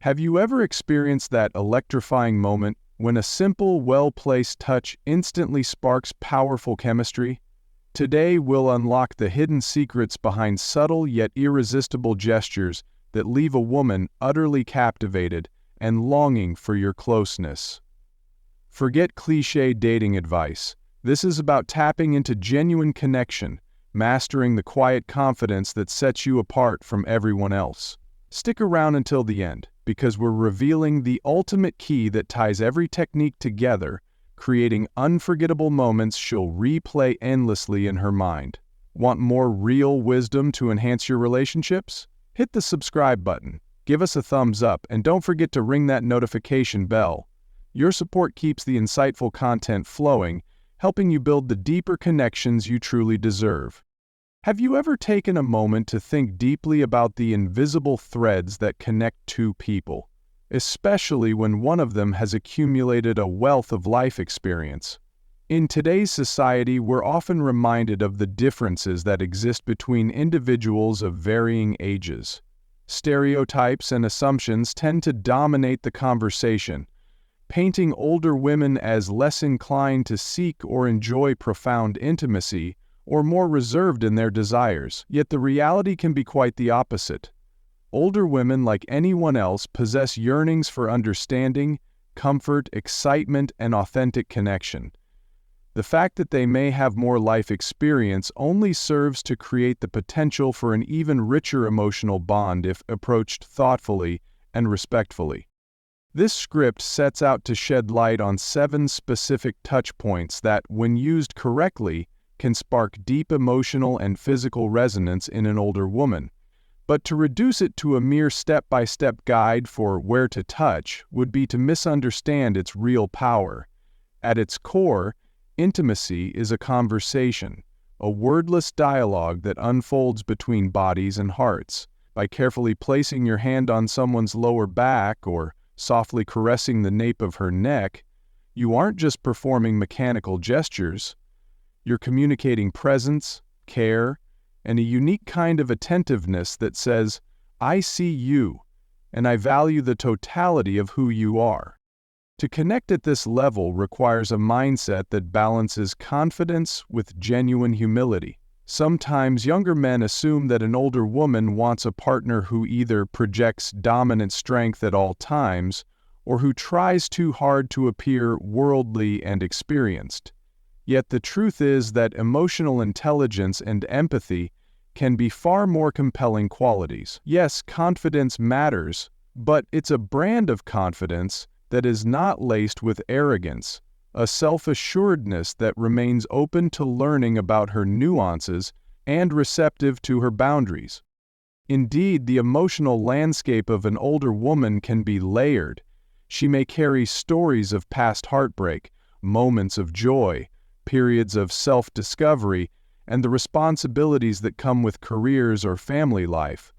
Have you ever experienced that electrifying moment when a simple, well-placed touch instantly sparks powerful chemistry? Today, we'll unlock the hidden secrets behind subtle yet irresistible gestures that leave a woman utterly captivated and longing for your closeness. Forget cliché dating advice. This is about tapping into genuine connection, mastering the quiet confidence that sets you apart from everyone else. Stick around until the end, because we're revealing the ultimate key that ties every technique together, creating unforgettable moments she'll replay endlessly in her mind. Want more real wisdom to enhance your relationships? Hit the subscribe button, give us a thumbs up, and don't forget to ring that notification bell. Your support keeps the insightful content flowing, helping you build the deeper connections you truly deserve. Have you ever taken a moment to think deeply about the invisible threads that connect two people, especially when one of them has accumulated a wealth of life experience? In today's society, we're often reminded of the differences that exist between individuals of varying ages. Stereotypes and assumptions tend to dominate the conversation, painting older women as less inclined to seek or enjoy profound intimacy, or more reserved in their desires. Yet the reality can be quite the opposite. Older women, like anyone else, possess yearnings for understanding, comfort, excitement, and authentic connection. The fact that they may have more life experience only serves to create the potential for an even richer emotional bond if approached thoughtfully and respectfully. This script sets out to shed light on 7 specific touch points that, when used correctly, can spark deep emotional and physical resonance in an older woman. But to reduce it to a mere step-by-step guide for where to touch would be to misunderstand its real power. At its core, intimacy is a conversation, a wordless dialogue that unfolds between bodies and hearts. By carefully placing your hand on someone's lower back or softly caressing the nape of her neck, you aren't just performing mechanical gestures. You're communicating presence, care, and a unique kind of attentiveness that says, "I see you, and I value the totality of who you are." To connect at this level requires a mindset that balances confidence with genuine humility. Sometimes younger men assume that an older woman wants a partner who either projects dominant strength at all times or who tries too hard to appear worldly and experienced. Yet the truth is that emotional intelligence and empathy can be far more compelling qualities. Yes, confidence matters, but it's a brand of confidence that is not laced with arrogance, a self-assuredness that remains open to learning about her nuances and receptive to her boundaries. Indeed, the emotional landscape of an older woman can be layered. She may carry stories of past heartbreak, moments of joy, periods of self-discovery, and the responsibilities that come with careers or family life.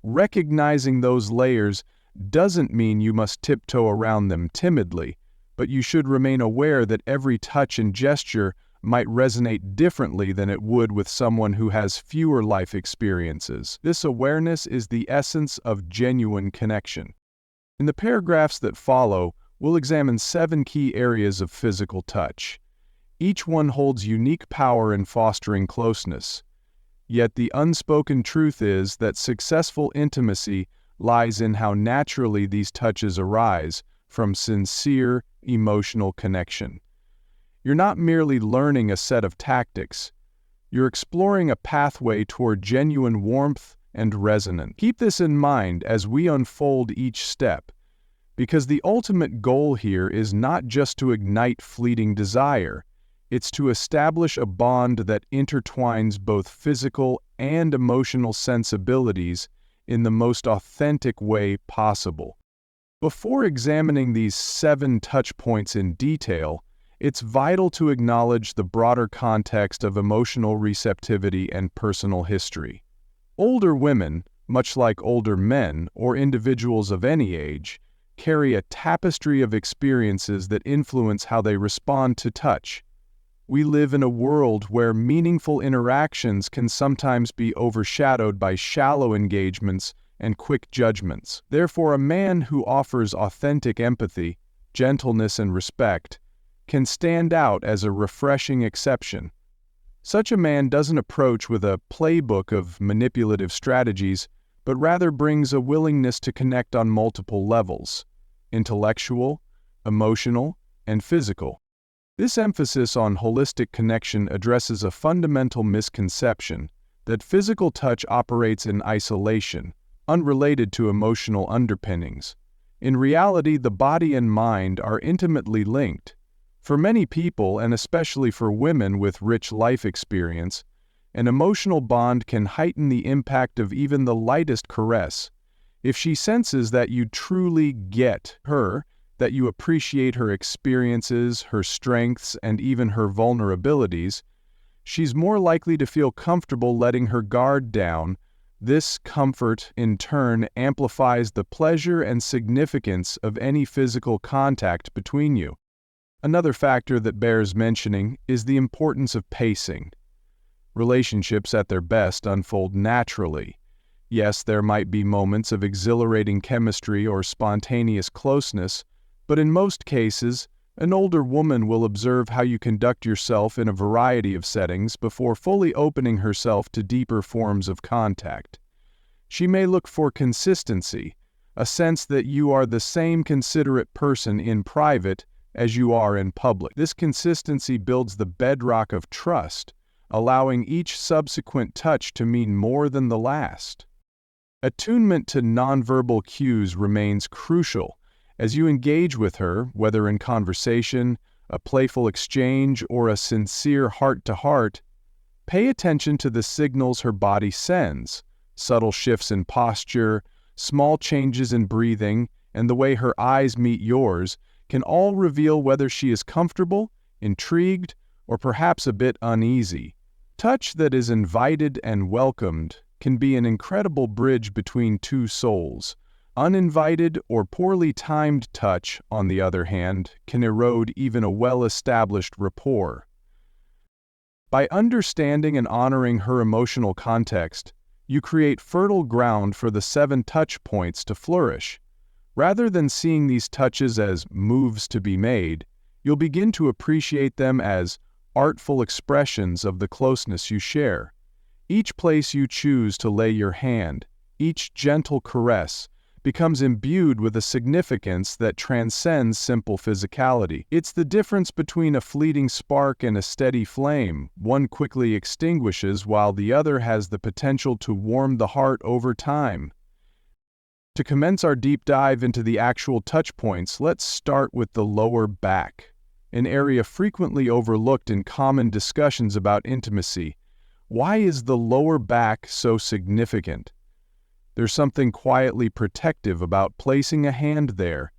Recognizing those layers doesn't mean you must tiptoe around them timidly, but you should remain aware that every touch and gesture might resonate differently than it would with someone who has fewer life experiences. This awareness is the essence of genuine connection. In the paragraphs that follow, we'll examine 7 key areas of physical touch. Each one holds unique power in fostering closeness. Yet the unspoken truth is that successful intimacy lies in how naturally these touches arise from sincere, emotional connection. You're not merely learning a set of tactics. You're exploring a pathway toward genuine warmth and resonance. Keep this in mind as we unfold each step, because the ultimate goal here is not just to ignite fleeting desire. It's to establish a bond that intertwines both physical and emotional sensibilities in the most authentic way possible. Before examining these 7 touch points in detail, it's vital to acknowledge the broader context of emotional receptivity and personal history. Older women, much like older men or individuals of any age, carry a tapestry of experiences that influence how they respond to touch. We live in a world where meaningful interactions can sometimes be overshadowed by shallow engagements and quick judgments. Therefore, a man who offers authentic empathy, gentleness, and respect can stand out as a refreshing exception. Such a man doesn't approach with a playbook of manipulative strategies, but rather brings a willingness to connect on multiple levels: intellectual, emotional, and physical. This emphasis on holistic connection addresses a fundamental misconception that physical touch operates in isolation, unrelated to emotional underpinnings. In reality, the body and mind are intimately linked. For many people, and especially for women with rich life experience, an emotional bond can heighten the impact of even the lightest caress. If she senses that you truly get her, that you appreciate her experiences, her strengths, and even her vulnerabilities, she's more likely to feel comfortable letting her guard down. This comfort, in turn, amplifies the pleasure and significance of any physical contact between you. Another factor that bears mentioning is the importance of pacing. Relationships at their best unfold naturally. Yes, there might be moments of exhilarating chemistry or spontaneous closeness, but in most cases, an older woman will observe how you conduct yourself in a variety of settings before fully opening herself to deeper forms of contact. She may look for consistency, a sense that you are the same considerate person in private as you are in public. This consistency builds the bedrock of trust, allowing each subsequent touch to mean more than the last. Attunement to nonverbal cues remains crucial. As you engage with her, whether in conversation, a playful exchange, or a sincere heart-to-heart, pay attention to the signals her body sends. Subtle shifts in posture, small changes in breathing, and the way her eyes meet yours can all reveal whether she is comfortable, intrigued, or perhaps a bit uneasy. Touch that is invited and welcomed can be an incredible bridge between two souls. Uninvited or poorly timed touch, on the other hand, can erode even a well-established rapport. By understanding and honoring her emotional context, you create fertile ground for the 7 touch points to flourish. Rather than seeing these touches as moves to be made, you'll begin to appreciate them as artful expressions of the closeness you share. Each place you choose to lay your hand, each gentle caress, becomes imbued with a significance that transcends simple physicality. It's the difference between a fleeting spark and a steady flame. One quickly extinguishes while the other has the potential to warm the heart over time. To commence our deep dive into the actual touch points, let's start with the lower back, an area frequently overlooked in common discussions about intimacy. Why is the lower back so significant? There's something quietly protective about placing a hand there.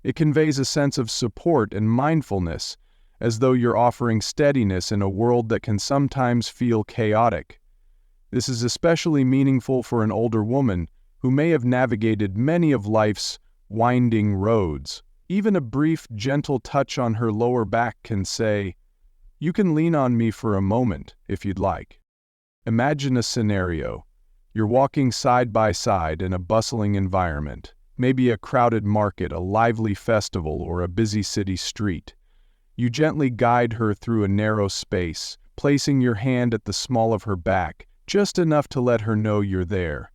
It conveys a sense of support and mindfulness, as though you're offering steadiness in a world that can sometimes feel chaotic. This is especially meaningful for an older woman who may have navigated many of life's winding roads. Even a brief, gentle touch on her lower back can say, "You can lean on me for a moment, if you'd like." Imagine a scenario. You're walking side by side in a bustling environment, maybe a crowded market, a lively festival, or a busy city street. You gently guide her through a narrow space, placing your hand at the small of her back, just enough to let her know you're there.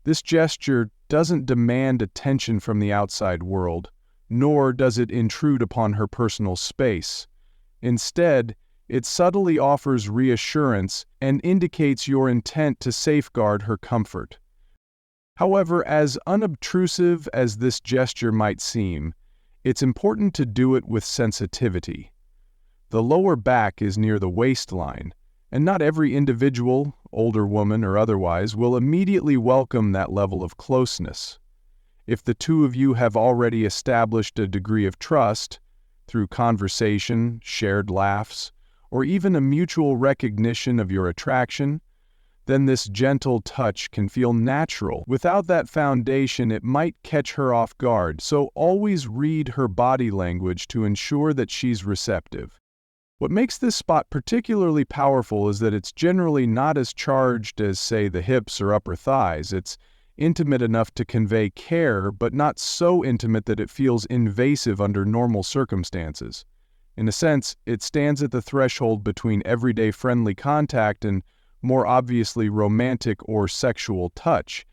This gesture doesn't demand attention from the outside world, nor does it intrude upon her personal space. Instead, it subtly offers reassurance and indicates your intent to safeguard her comfort. However, as unobtrusive as this gesture might seem, it's important to do it with sensitivity. The lower back is near the waistline, and not every individual, older woman or otherwise, will immediately welcome that level of closeness. If the two of you have already established a degree of trust, through conversation, shared laughs, or even a mutual recognition of your attraction, then this gentle touch can feel natural. Without that foundation, it might catch her off guard, so always read her body language to ensure that she's receptive. What makes this spot particularly powerful is that it's generally not as charged as, say, the hips or upper thighs. It's intimate enough to convey care, but not so intimate that it feels invasive under normal circumstances. In a sense, it stands at the threshold between everyday friendly contact and more obviously romantic or sexual touch.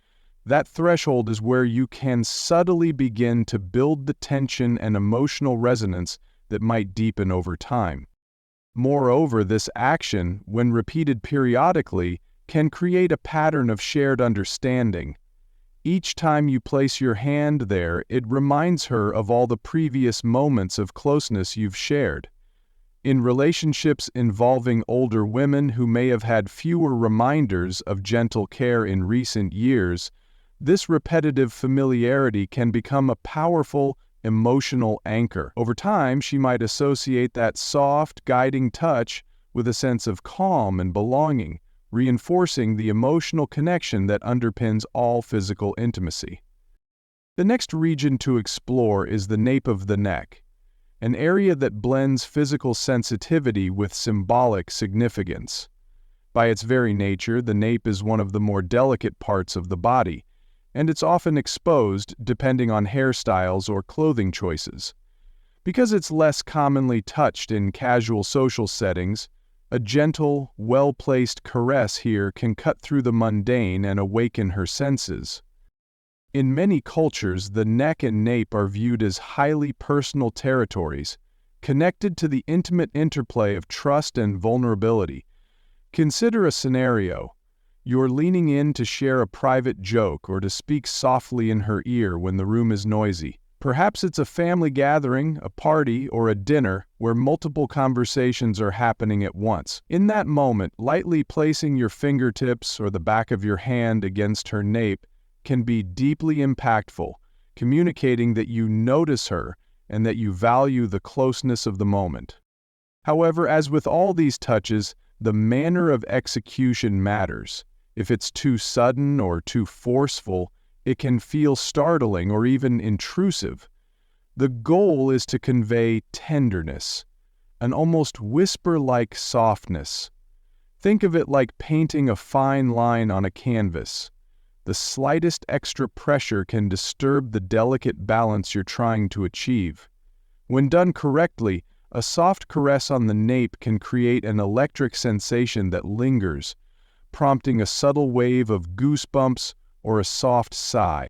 That threshold is where you can subtly begin to build the tension and emotional resonance that might deepen over time. Moreover, this action, when repeated periodically, can create a pattern of shared understanding. Each time you place your hand there, it reminds her of all the previous moments of closeness you've shared. In relationships involving older women who may have had fewer reminders of gentle care in recent years, this repetitive familiarity can become a powerful, emotional anchor. Over time, she might associate that soft, guiding touch with a sense of calm and belonging, reinforcing the emotional connection that underpins all physical intimacy. The next region to explore is the nape of the neck, an area that blends physical sensitivity with symbolic significance. By its very nature, the nape is one of the more delicate parts of the body, and it's often exposed depending on hairstyles or clothing choices. Because it's less commonly touched in casual social settings, a gentle, well-placed caress here can cut through the mundane and awaken her senses. In many cultures, the neck and nape are viewed as highly personal territories, connected to the intimate interplay of trust and vulnerability. Consider a scenario. You're leaning in to share a private joke or to speak softly in her ear when the room is noisy. Perhaps it's a family gathering, a party, or a dinner where multiple conversations are happening at once. In that moment, lightly placing your fingertips or the back of your hand against her nape can be deeply impactful, communicating that you notice her and that you value the closeness of the moment. However, as with all these touches, the manner of execution matters. If it's too sudden or too forceful, it can feel startling or even intrusive. The goal is to convey tenderness, an almost whisper-like softness. Think of it like painting a fine line on a canvas. The slightest extra pressure can disturb the delicate balance you're trying to achieve. When done correctly, a soft caress on the nape can create an electric sensation that lingers, prompting a subtle wave of goosebumps or a soft sigh.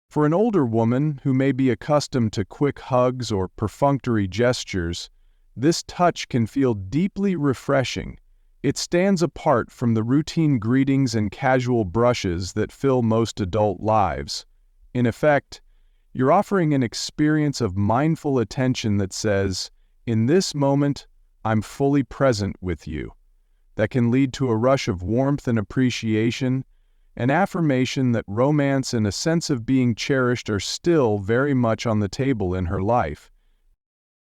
For an older woman who may be accustomed to quick hugs or perfunctory gestures, this touch can feel deeply refreshing. It stands apart from the routine greetings and casual brushes that fill most adult lives. In effect, you're offering an experience of mindful attention that says, "In this moment, I'm fully present with you." That can lead to a rush of warmth and appreciation, an affirmation that romance and a sense of being cherished are still very much on the table in her life.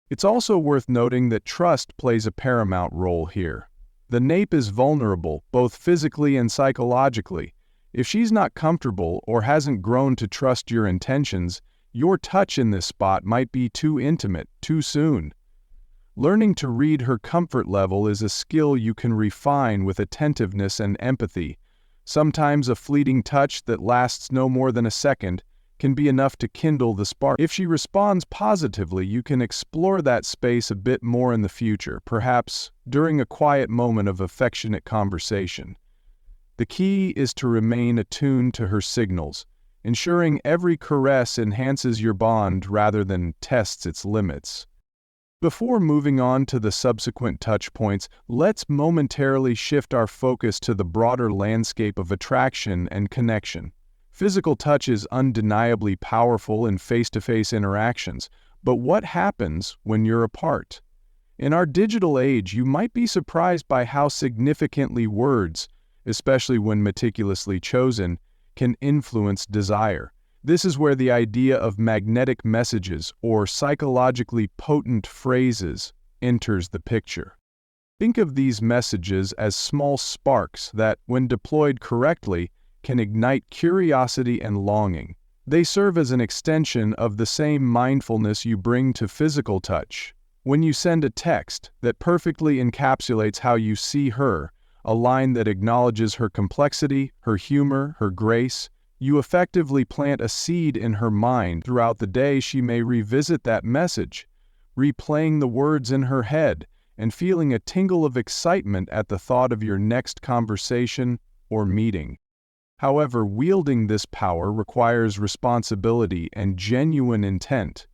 It's also worth noting that trust plays a paramount role here. The nape is vulnerable, both physically and psychologically. If she's not comfortable or hasn't grown to trust your intentions, your touch in this spot might be too intimate, too soon. Learning to read her comfort level is a skill you can refine with attentiveness and empathy. Sometimes a fleeting touch that lasts no more than a second can be enough to kindle the spark. If she responds positively, you can explore that space a bit more in the future, perhaps during a quiet moment of affectionate conversation. The key is to remain attuned to her signals, ensuring every caress enhances your bond rather than tests its limits. Before moving on to the subsequent touch points, let's momentarily shift our focus to the broader landscape of attraction and connection. Physical touch is undeniably powerful in face-to-face interactions, but what happens when you're apart? In our digital age, you might be surprised by how significantly words, especially when meticulously chosen, can influence desire. This is where the idea of magnetic messages or psychologically potent phrases enters the picture. Think of these messages as small sparks that, when deployed correctly, can ignite curiosity and longing. They serve as an extension of the same mindfulness you bring to physical touch. When you send a text that perfectly encapsulates how you see her, a line that acknowledges her complexity, her humor, her grace, You effectively plant a seed in her mind. Throughout the day, she may revisit that message, replaying the words in her head and feeling a tingle of excitement at the thought of your next conversation or meeting. However, wielding this power requires responsibility and genuine intent.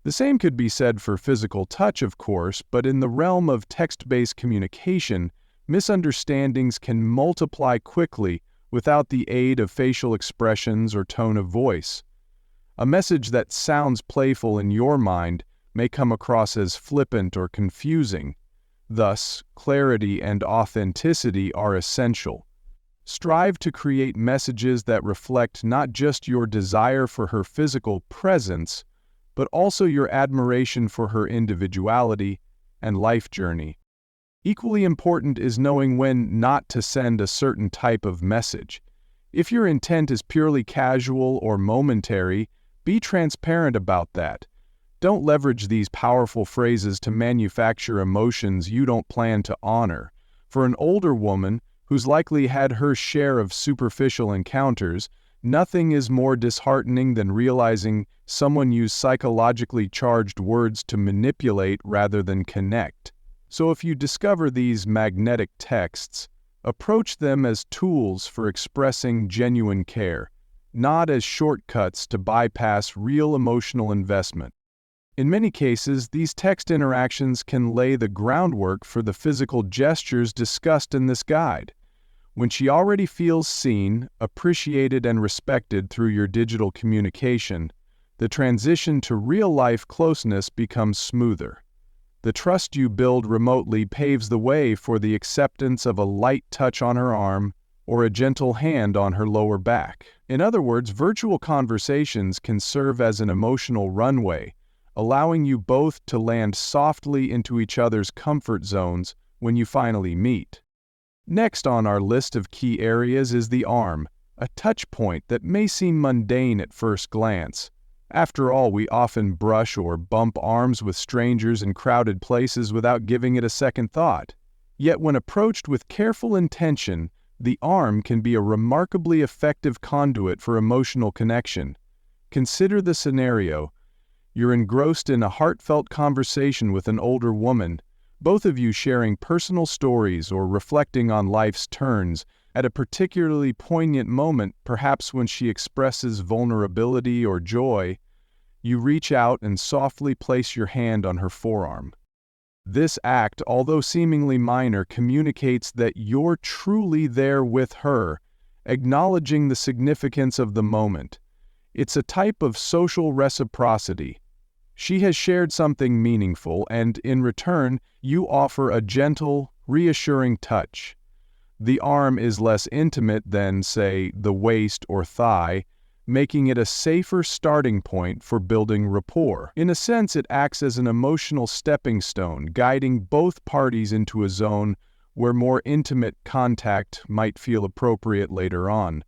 The same could be said for physical touch, of course, but in the realm of text-based communication, misunderstandings can multiply quickly without the aid of facial expressions or tone of voice. A message that sounds playful in your mind may come across as flippant or confusing. Thus, clarity and authenticity are essential. Strive to create messages that reflect not just your desire for her physical presence, but also your admiration for her individuality and life journey. Equally important is knowing when not to send a certain type of message. If your intent is purely casual or momentary, be transparent about that. Don't leverage these powerful phrases to manufacture emotions you don't plan to honor. For an older woman who's likely had her share of superficial encounters, nothing is more disheartening than realizing someone used psychologically charged words to manipulate rather than connect. So if you discover these magnetic texts, approach them as tools for expressing genuine care, not as shortcuts to bypass real emotional investment. In many cases, these text interactions can lay the groundwork for the physical gestures discussed in this guide. When she already feels seen, appreciated, and respected through your digital communication, the transition to real-life closeness becomes smoother. The trust you build remotely paves the way for the acceptance of a light touch on her arm or a gentle hand on her lower back. In other words, virtual conversations can serve as an emotional runway, allowing you both to land softly into each other's comfort zones when you finally meet. Next on our list of key areas is the arm, a touch point that may seem mundane at first glance. After all, we often brush or bump arms with strangers in crowded places without giving it a second thought. Yet when approached with careful intention, the arm can be a remarkably effective conduit for emotional connection. Consider the scenario. You're engrossed in a heartfelt conversation with an older woman, both of you sharing personal stories or reflecting on life's turns. At a particularly poignant moment, perhaps when she expresses vulnerability or joy, you reach out and softly place your hand on her forearm. This act, although seemingly minor, communicates that you're truly there with her, acknowledging the significance of the moment. It's a type of social reciprocity. She has shared something meaningful, and in return, you offer a gentle, reassuring touch. The arm is less intimate than, say, the waist or thigh, making it a safer starting point for building rapport. In a sense, it acts as an emotional stepping stone, guiding both parties into a zone where more intimate contact might feel appropriate later on.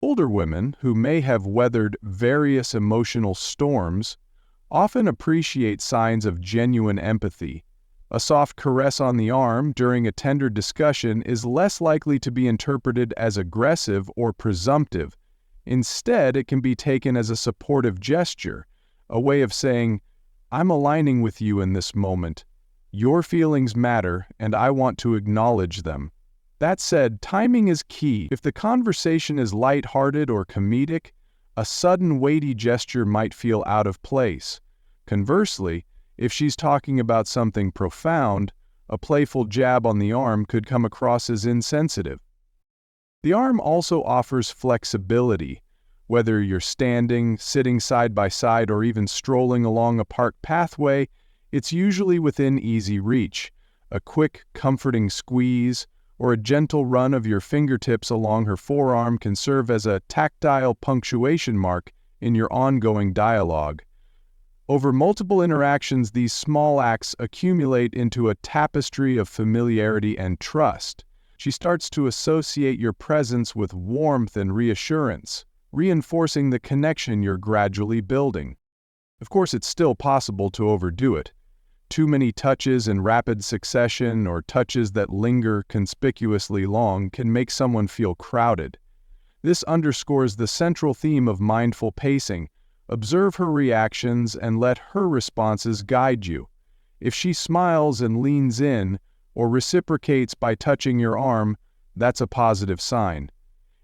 Older women, who may have weathered various emotional storms, often appreciate signs of genuine empathy. A soft caress on the arm during a tender discussion is less likely to be interpreted as aggressive or presumptive. Instead, it can be taken as a supportive gesture, a way of saying, "I'm aligning with you in this moment. Your feelings matter, and I want to acknowledge them." That said, timing is key. If the conversation is light-hearted or comedic, a sudden weighty gesture might feel out of place. Conversely, if she's talking about something profound, a playful jab on the arm could come across as insensitive. The arm also offers flexibility. Whether you're standing, sitting side by side, or even strolling along a park pathway, it's usually within easy reach. A quick, comforting squeeze or a gentle run of your fingertips along her forearm can serve as a tactile punctuation mark in your ongoing dialogue. Over multiple interactions, these small acts accumulate into a tapestry of familiarity and trust. She starts to associate your presence with warmth and reassurance, reinforcing the connection you're gradually building. Of course, it's still possible to overdo it. Too many touches in rapid succession or touches that linger conspicuously long can make someone feel crowded. This underscores the central theme of mindful pacing. Observe her reactions and let her responses guide you. If she smiles and leans in, or reciprocates by touching your arm, that's a positive sign.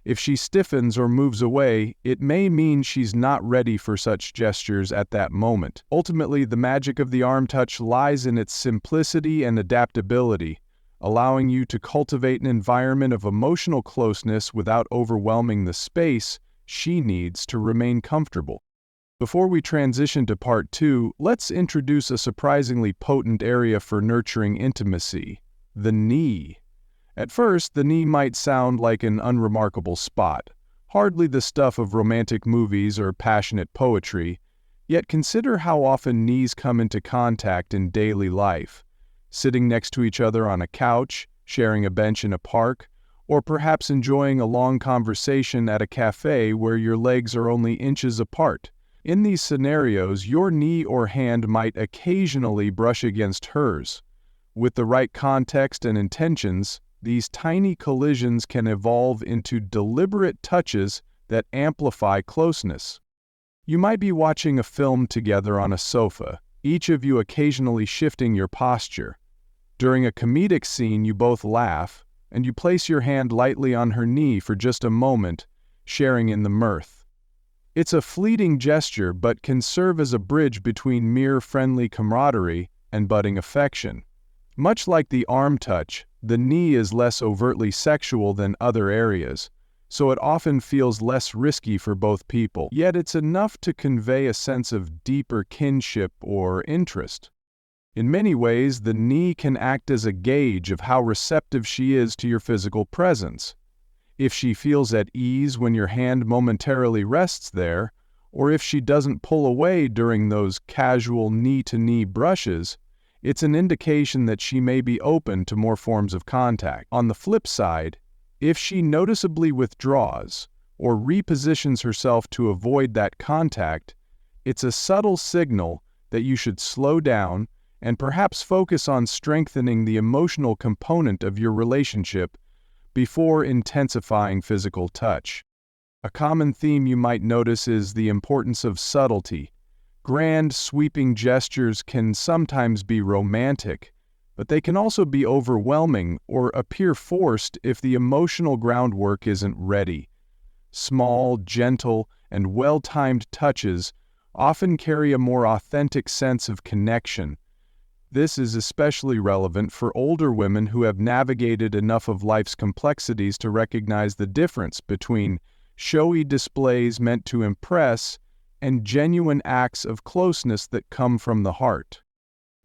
If she stiffens or moves away, it may mean she's not ready for such gestures at that moment. Ultimately, the magic of the arm touch lies in its simplicity and adaptability, allowing you to cultivate an environment of emotional closeness without overwhelming the space she needs to remain comfortable. Before we transition to part 2, let's introduce a surprisingly potent area for nurturing intimacy: the knee. At first, the knee might sound like an unremarkable spot, hardly the stuff of romantic movies or passionate poetry, yet consider how often knees come into contact in daily life. Sitting next to each other on a couch, sharing a bench in a park, or perhaps enjoying a long conversation at a cafe where your legs are only inches apart. In these scenarios, your knee or hand might occasionally brush against hers. With the right context and intentions, these tiny collisions can evolve into deliberate touches that amplify closeness. You might be watching a film together on a sofa, each of you occasionally shifting your posture. During a comedic scene, you both laugh, and you place your hand lightly on her knee for just a moment, sharing in the mirth. It's a fleeting gesture, but can serve as a bridge between mere friendly camaraderie and budding affection. Much like the arm touch, the knee is less overtly sexual than other areas, so it often feels less risky for both people, yet it's enough to convey a sense of deeper kinship or interest. In many ways, the knee can act as a gauge of how receptive she is to your physical presence. If she feels at ease when your hand momentarily rests there, or if she doesn't pull away during those casual knee-to-knee brushes, it's an indication that she may be open to more forms of contact. On the flip side, if she noticeably withdraws or repositions herself to avoid that contact, it's a subtle signal that you should slow down and perhaps focus on strengthening the emotional component of your relationship before intensifying physical touch. A common theme you might notice is the importance of subtlety. Grand, sweeping gestures can sometimes be romantic, but they can also be overwhelming or appear forced if the emotional groundwork isn't ready. Small, gentle, and well-timed touches often carry a more authentic sense of connection. This is especially relevant for older women who have navigated enough of life's complexities to recognize the difference between showy displays meant to impress and genuine acts of closeness that come from the heart.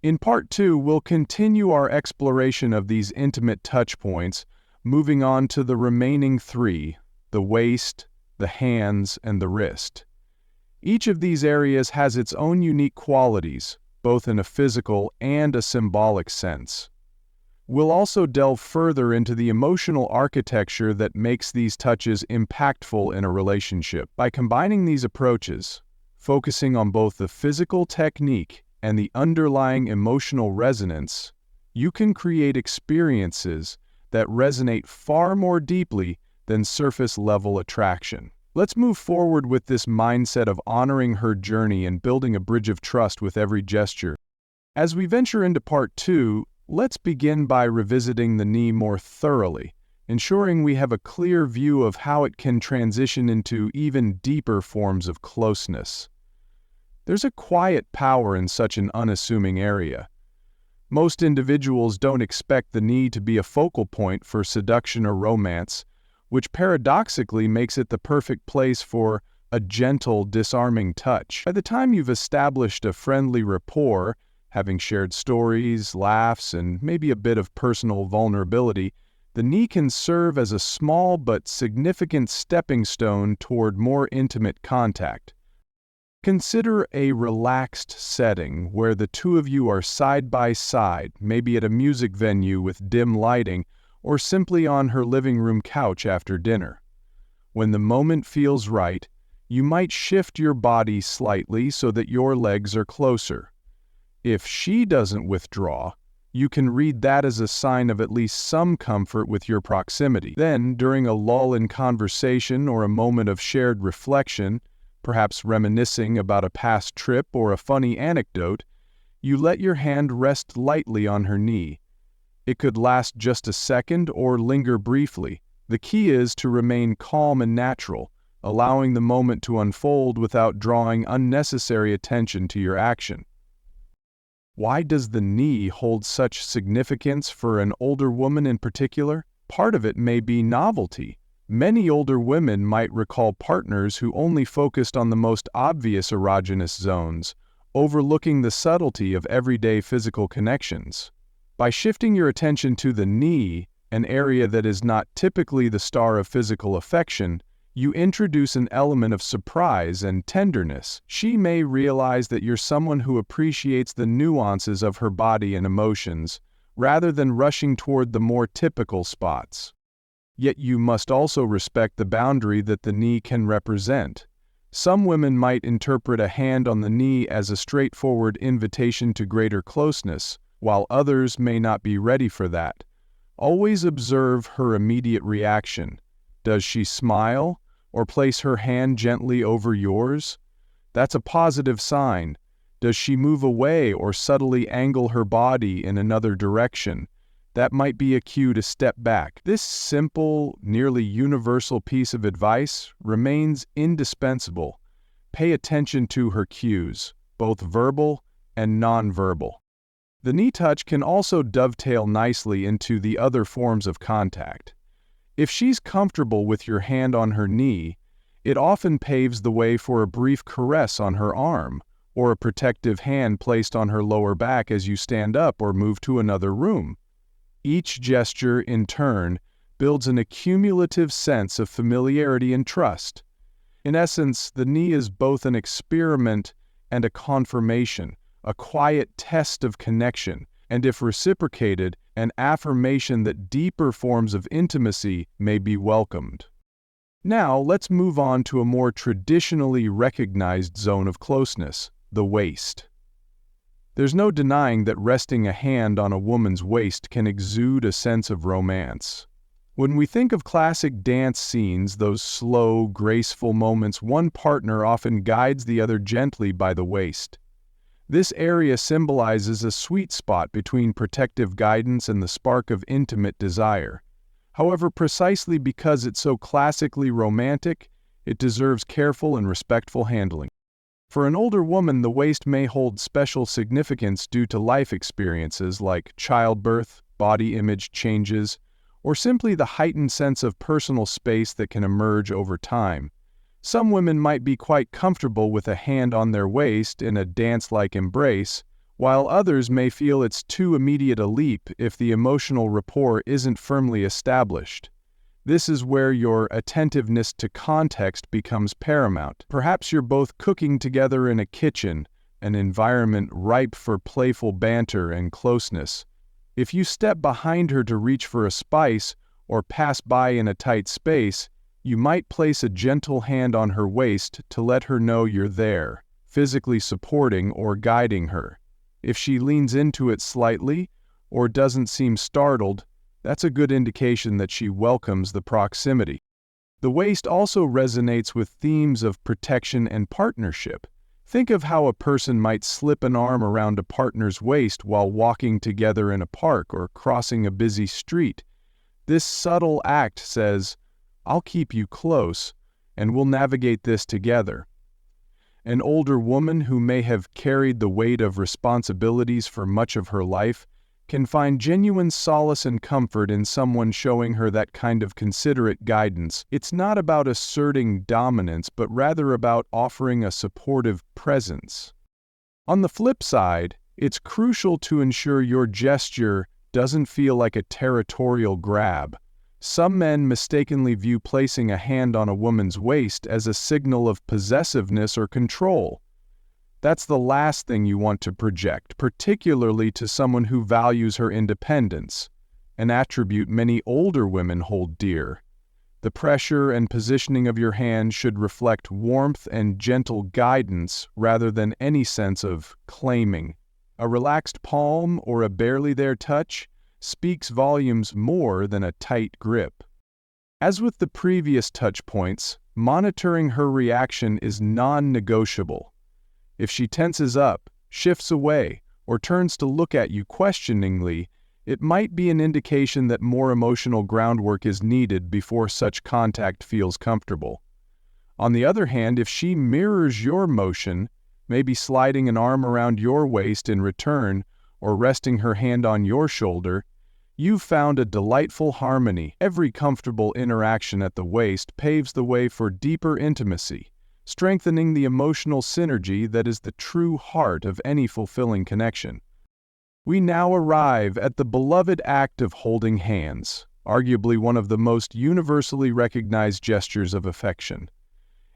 In part 2, we'll continue our exploration of these intimate touch points, moving on to the remaining 3, the waist, the hands, and the wrist. Each of these areas has its own unique qualities, both in a physical and a symbolic sense. We'll also delve further into the emotional architecture that makes these touches impactful in a relationship. By combining these approaches, focusing on both the physical technique and the underlying emotional resonance, you can create experiences that resonate far more deeply than surface-level attraction. Let's move forward with this mindset of honoring her journey and building a bridge of trust with every gesture. As we venture into part 2, let's begin by revisiting the knee more thoroughly, ensuring we have a clear view of how it can transition into even deeper forms of closeness. There's a quiet power in such an unassuming area. Most individuals don't expect the knee to be a focal point for seduction or romance, which paradoxically makes it the perfect place for a gentle, disarming touch. By the time you've established a friendly rapport, having shared stories, laughs, and maybe a bit of personal vulnerability, the knee can serve as a small but significant stepping stone toward more intimate contact. Consider a relaxed setting where the two of you are side by side, maybe at a music venue with dim lighting, or simply on her living room couch after dinner. When the moment feels right, you might shift your body slightly so that your legs are closer. If she doesn't withdraw, You can read that as a sign of at least some comfort with your proximity. Then, during a lull in conversation or a moment of shared reflection, perhaps reminiscing about a past trip or a funny anecdote, you let your hand rest lightly on her knee. It could last just a second or linger briefly. The key is to remain calm and natural, allowing the moment to unfold without drawing unnecessary attention to your action. Why does the knee hold such significance for an older woman in particular? Part of it may be novelty. Many older women might recall partners who only focused on the most obvious erogenous zones, overlooking the subtlety of everyday physical connections. By shifting your attention to the knee, an area that is not typically the star of physical affection, you introduce an element of surprise and tenderness. She may realize that you're someone who appreciates the nuances of her body and emotions, rather than rushing toward the more typical spots. Yet you must also respect the boundary that the knee can represent. Some women might interpret a hand on the knee as a straightforward invitation to greater closeness, while others may not be ready for that. Always observe her immediate reaction. Does she smile or place her hand gently over yours? That's a positive sign. Does she move away or subtly angle her body in another direction? That might be a cue to step back. This simple, nearly universal piece of advice remains indispensable. Pay attention to her cues, both verbal and nonverbal. The knee touch can also dovetail nicely into the other forms of contact. If she's comfortable with your hand on her knee, it often paves the way for a brief caress on her arm, or a protective hand placed on her lower back as you stand up or move to another room. Each gesture, in turn, builds an accumulative sense of familiarity and trust. In essence, the knee is both an experiment and a confirmation, a quiet test of connection, and if reciprocated, an affirmation that deeper forms of intimacy may be welcomed. Now, let's move on to a more traditionally recognized zone of closeness, the waist. There's no denying that resting a hand on a woman's waist can exude a sense of romance. When we think of classic dance scenes, those slow, graceful moments, one partner often guides the other gently by the waist. This area symbolizes a sweet spot between protective guidance and the spark of intimate desire. However, precisely because it's so classically romantic, it deserves careful and respectful handling. For an older woman, the waist may hold special significance due to life experiences like childbirth, body image changes, or simply the heightened sense of personal space that can emerge over time. Some women might be quite comfortable with a hand on their waist in a dance-like embrace, while others may feel it's too immediate a leap if the emotional rapport isn't firmly established. This is where your attentiveness to context becomes paramount. Perhaps you're both cooking together in a kitchen, an environment ripe for playful banter and closeness. If you step behind her to reach for a spice or pass by in a tight space, you might place a gentle hand on her waist to let her know you're there, physically supporting or guiding her. If she leans into it slightly or doesn't seem startled, that's a good indication that she welcomes the proximity. The waist also resonates with themes of protection and partnership. Think of how a person might slip an arm around a partner's waist while walking together in a park or crossing a busy street. This subtle act says, "I'll keep you close, and we'll navigate this together." An older woman who may have carried the weight of responsibilities for much of her life can find genuine solace and comfort in someone showing her that kind of considerate guidance. It's not about asserting dominance, but rather about offering a supportive presence. On the flip side, it's crucial to ensure your gesture doesn't feel like a territorial grab. Some men mistakenly view placing a hand on a woman's waist as a signal of possessiveness or control. That's the last thing you want to project, particularly to someone who values her independence, an attribute many older women hold dear. The pressure and positioning of your hand should reflect warmth and gentle guidance rather than any sense of claiming. A relaxed palm or a barely there touch speaks volumes more than a tight grip. As with the previous touch points, monitoring her reaction is non-negotiable. If she tenses up, shifts away, or turns to look at you questioningly, it might be an indication that more emotional groundwork is needed before such contact feels comfortable. On the other hand, if she mirrors your motion, maybe sliding an arm around your waist in return or resting her hand on your shoulder, you've found a delightful harmony. Every comfortable interaction at the waist paves the way for deeper intimacy, strengthening the emotional synergy that is the true heart of any fulfilling connection. We now arrive at the beloved act of holding hands, arguably one of the most universally recognized gestures of affection.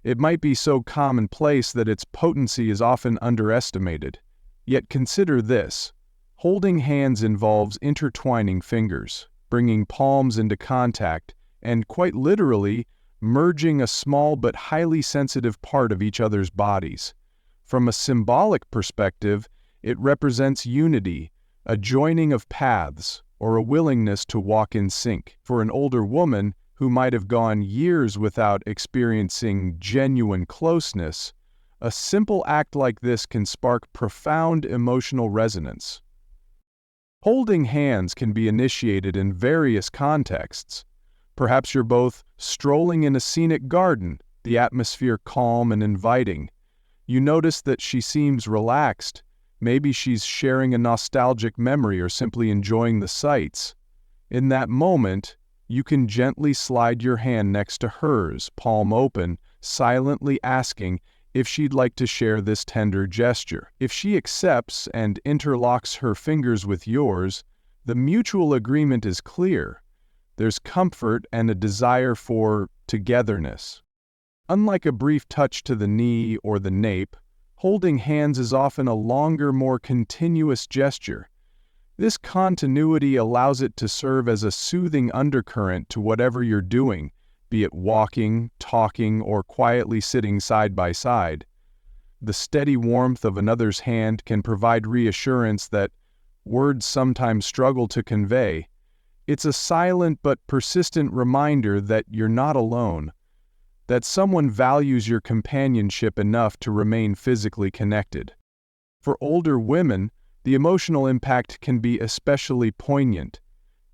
It might be so commonplace that its potency is often underestimated. Yet consider this. Holding hands involves intertwining fingers, bringing palms into contact, and quite literally, merging a small but highly sensitive part of each other's bodies. From a symbolic perspective, it represents unity, a joining of paths, or a willingness to walk in sync. For an older woman who might have gone years without experiencing genuine closeness, a simple act like this can spark profound emotional resonance. Holding hands can be initiated in various contexts. Perhaps you're both strolling in a scenic garden, the atmosphere calm and inviting. You notice that she seems relaxed. Maybe she's sharing a nostalgic memory or simply enjoying the sights. In that moment, you can gently slide your hand next to hers, palm open, silently asking if she'd like to share this tender gesture. If she accepts and interlocks her fingers with yours, the mutual agreement is clear. There's comfort and a desire for togetherness. Unlike a brief touch to the knee or the nape, holding hands is often a longer, more continuous gesture. This continuity allows it to serve as a soothing undercurrent to whatever you're doing, be it walking, talking, or quietly sitting side by side. The steady warmth of another's hand can provide reassurance that words sometimes struggle to convey. It's a silent but persistent reminder that you're not alone, that someone values your companionship enough to remain physically connected. For older women, the emotional impact can be especially poignant.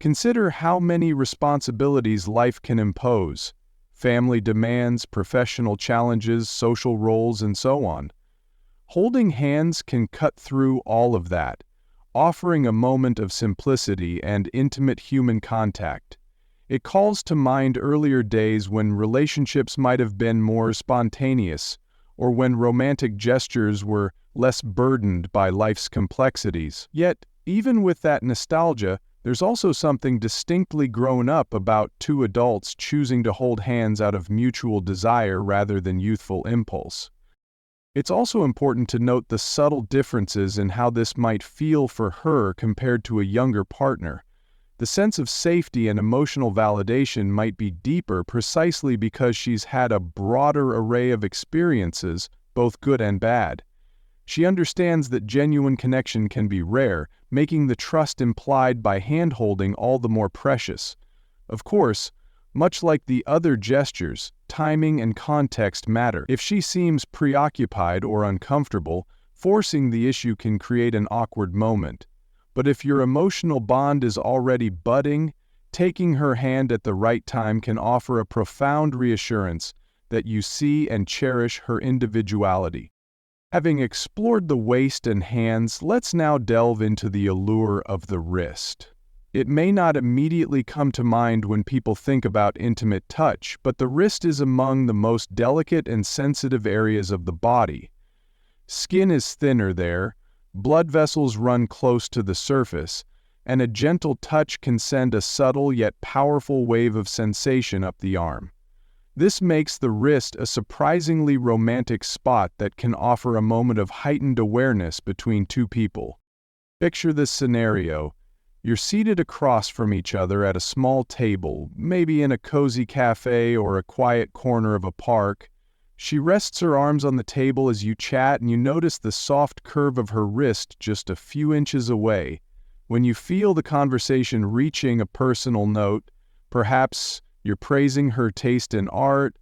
Consider how many responsibilities life can impose: family demands, professional challenges, social roles, and so on. Holding hands can cut through all of that, offering a moment of simplicity and intimate human contact. It calls to mind earlier days when relationships might have been more spontaneous, or when romantic gestures were less burdened by life's complexities. Yet, even with that nostalgia, there's also something distinctly grown up about two adults choosing to hold hands out of mutual desire rather than youthful impulse. It's also important to note the subtle differences in how this might feel for her compared to a younger partner. The sense of safety and emotional validation might be deeper precisely because she's had a broader array of experiences, both good and bad. She understands that genuine connection can be rare, making the trust implied by hand-holding all the more precious. Of course, much like the other gestures, timing and context matter. If she seems preoccupied or uncomfortable, forcing the issue can create an awkward moment. But if your emotional bond is already budding, taking her hand at the right time can offer a profound reassurance that you see and cherish her individuality. Having explored the waist and hands, let's now delve into the allure of the wrist. It may not immediately come to mind when people think about intimate touch, but the wrist is among the most delicate and sensitive areas of the body. Skin is thinner there, blood vessels run close to the surface, and a gentle touch can send a subtle yet powerful wave of sensation up the arm. This makes the wrist a surprisingly romantic spot that can offer a moment of heightened awareness between two people. Picture this scenario. You're seated across from each other at a small table, maybe in a cozy cafe or a quiet corner of a park. She rests her arms on the table as you chat, and you notice the soft curve of her wrist just a few inches away. When you feel the conversation reaching a personal note, perhaps you're praising her taste in art,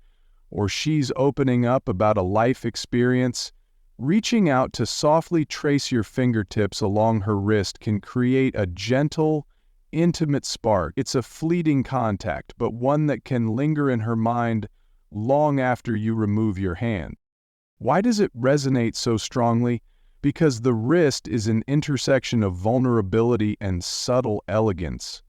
or she's opening up about a life experience, reaching out to softly trace your fingertips along her wrist can create a gentle, intimate spark. It's a fleeting contact, but one that can linger in her mind long after you remove your hand. Why does it resonate so strongly? Because the wrist is an intersection of vulnerability and subtle elegance.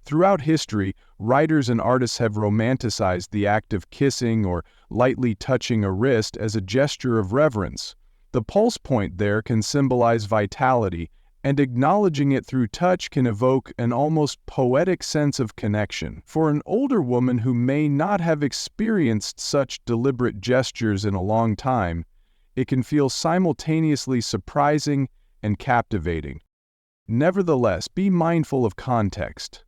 Throughout history, writers and artists have romanticized the act of kissing or lightly touching a wrist as a gesture of reverence. The pulse point there can symbolize vitality, and acknowledging it through touch can evoke an almost poetic sense of connection. For an older woman who may not have experienced such deliberate gestures in a long time, it can feel simultaneously surprising and captivating. Nevertheless, be mindful of context.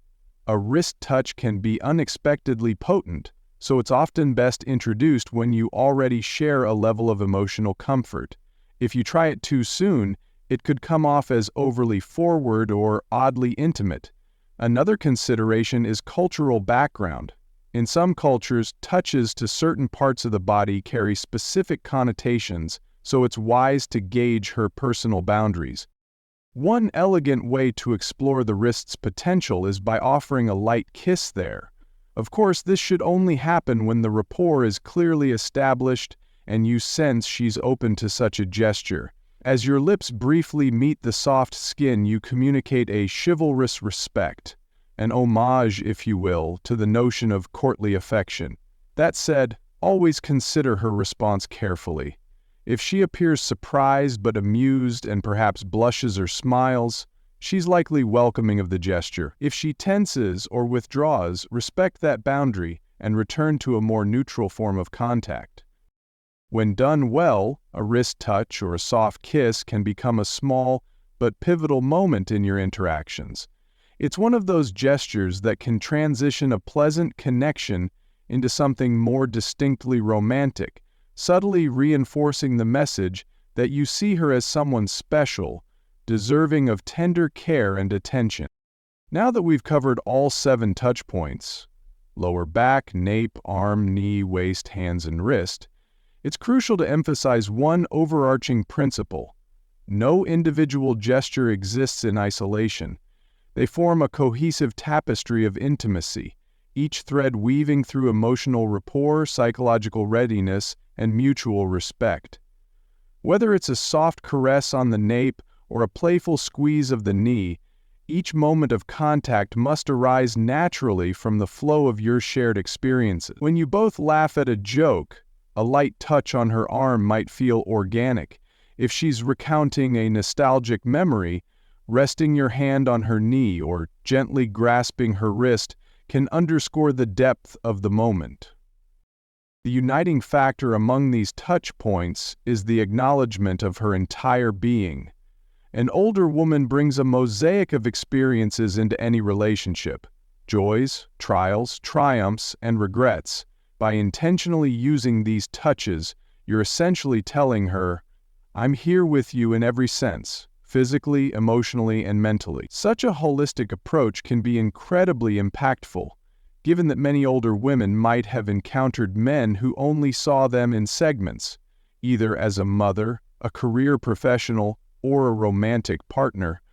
A wrist touch can be unexpectedly potent, so it's often best introduced when you already share a level of emotional comfort. If you try it too soon, it could come off as overly forward or oddly intimate. Another consideration is cultural background. In some cultures, touches to certain parts of the body carry specific connotations, so it's wise to gauge her personal boundaries. One elegant way to explore the wrist's potential is by offering a light kiss there. Of course, this should only happen when the rapport is clearly established and you sense she's open to such a gesture. As your lips briefly meet the soft skin, you communicate a chivalrous respect, an homage, if you will, to the notion of courtly affection. That said, always consider her response carefully. If she appears surprised but amused and perhaps blushes or smiles, she's likely welcoming of the gesture. If she tenses or withdraws, respect that boundary and return to a more neutral form of contact. When done well, a wrist touch or a soft kiss can become a small but pivotal moment in your interactions. It's one of those gestures that can transition a pleasant connection into something more distinctly romantic, subtly reinforcing the message that you see her as someone special, deserving of tender care and attention. Now that we've covered all 7 touch points, lower back, nape, arm, knee, waist, hands, and wrist, it's crucial to emphasize one overarching principle. No individual gesture exists in isolation. They form a cohesive tapestry of intimacy, each thread weaving through emotional rapport, psychological readiness, and mutual respect. Whether it's a soft caress on the nape or a playful squeeze of the knee, each moment of contact must arise naturally from the flow of your shared experiences. When you both laugh at a joke, a light touch on her arm might feel organic. If she's recounting a nostalgic memory, resting your hand on her knee or gently grasping her wrist can underscore the depth of the moment. The uniting factor among these touch points is the acknowledgement of her entire being. An older woman brings a mosaic of experiences into any relationship: joys, trials, triumphs, and regrets. By intentionally using these touches, you're essentially telling her, "I'm here with you in every sense, physically, emotionally, and mentally." Such a holistic approach can be incredibly impactful, given that many older women might have encountered men who only saw them in segments, either as a mother, a career professional, or a romantic partner,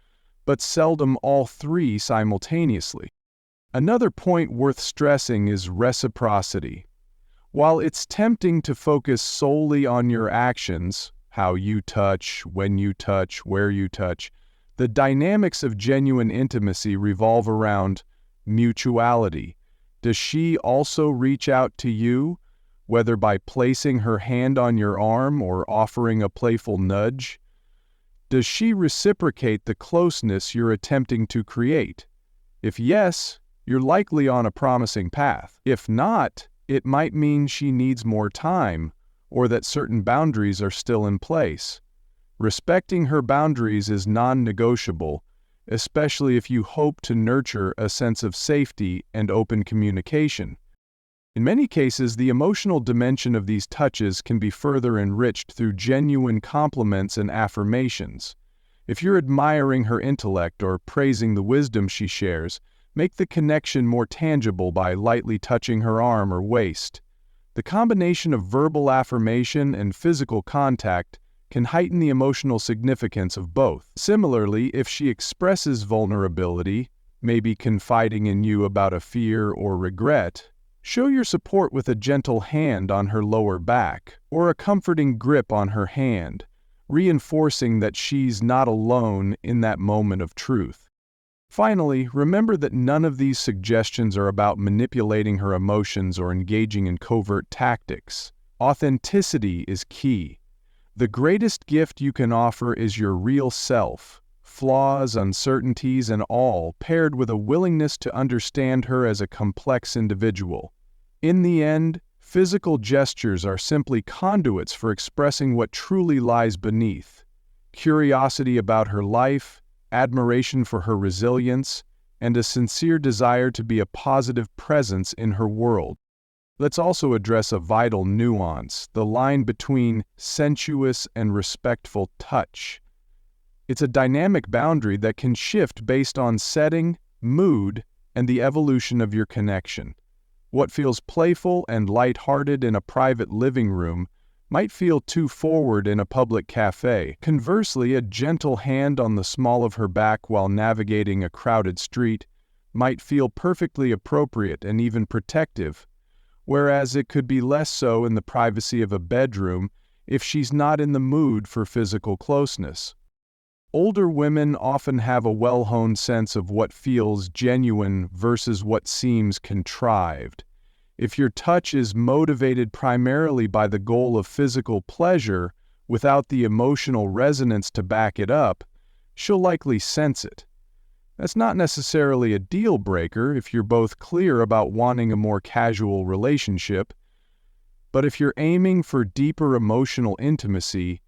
but seldom all 3 simultaneously. Another point worth stressing is reciprocity. While it's tempting to focus solely on your actions, how you touch, when you touch, where you touch, the dynamics of genuine intimacy revolve around mutuality. Does she also reach out to you, whether by placing her hand on your arm or offering a playful nudge? Does she reciprocate the closeness you're attempting to create? If yes, you're likely on a promising path. If not, it might mean she needs more time, or that certain boundaries are still in place. Respecting her boundaries is non-negotiable, especially if you hope to nurture a sense of safety and open communication. In many cases, the emotional dimension of these touches can be further enriched through genuine compliments and affirmations. If you're admiring her intellect or praising the wisdom she shares, make the connection more tangible by lightly touching her arm or waist. The combination of verbal affirmation and physical contact can heighten the emotional significance of both. Similarly, if she expresses vulnerability, maybe confiding in you about a fear or regret, show your support with a gentle hand on her lower back or a comforting grip on her hand, reinforcing that she's not alone in that moment of truth. Finally, remember that none of these suggestions are about manipulating her emotions or engaging in covert tactics. Authenticity is key. The greatest gift you can offer is your real self, flaws, uncertainties, and all, paired with a willingness to understand her as a complex individual. In the end, physical gestures are simply conduits for expressing what truly lies beneath: curiosity about her life, admiration for her resilience, and a sincere desire to be a positive presence in her world. Let's also address a vital nuance: the line between sensuous and respectful touch. It's a dynamic boundary that can shift based on setting, mood, and the evolution of your connection. What feels playful and light-hearted in a private living room might feel too forward in a public cafe. Conversely, a gentle hand on the small of her back while navigating a crowded street might feel perfectly appropriate and even protective, whereas it could be less so in the privacy of a bedroom if she's not in the mood for physical closeness. Older women often have a well-honed sense of what feels genuine versus what seems contrived. If your touch is motivated primarily by the goal of physical pleasure without the emotional resonance to back it up, she'll likely sense it. That's not necessarily a deal breaker if you're both clear about wanting a more casual relationship, but if you're aiming for deeper emotional intimacy,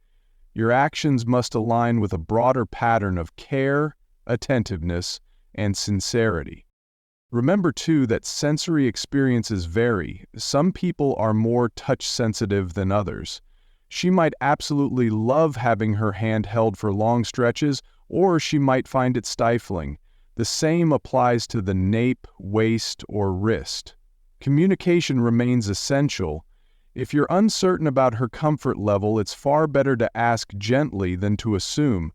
your actions must align with a broader pattern of care, attentiveness, and sincerity. Remember, too, that sensory experiences vary. Some people are more touch-sensitive than others. She might absolutely love having her hand held for long stretches, or she might find it stifling. The same applies to the nape, waist, or wrist. Communication remains essential. If you're uncertain about her comfort level, it's far better to ask gently than to assume.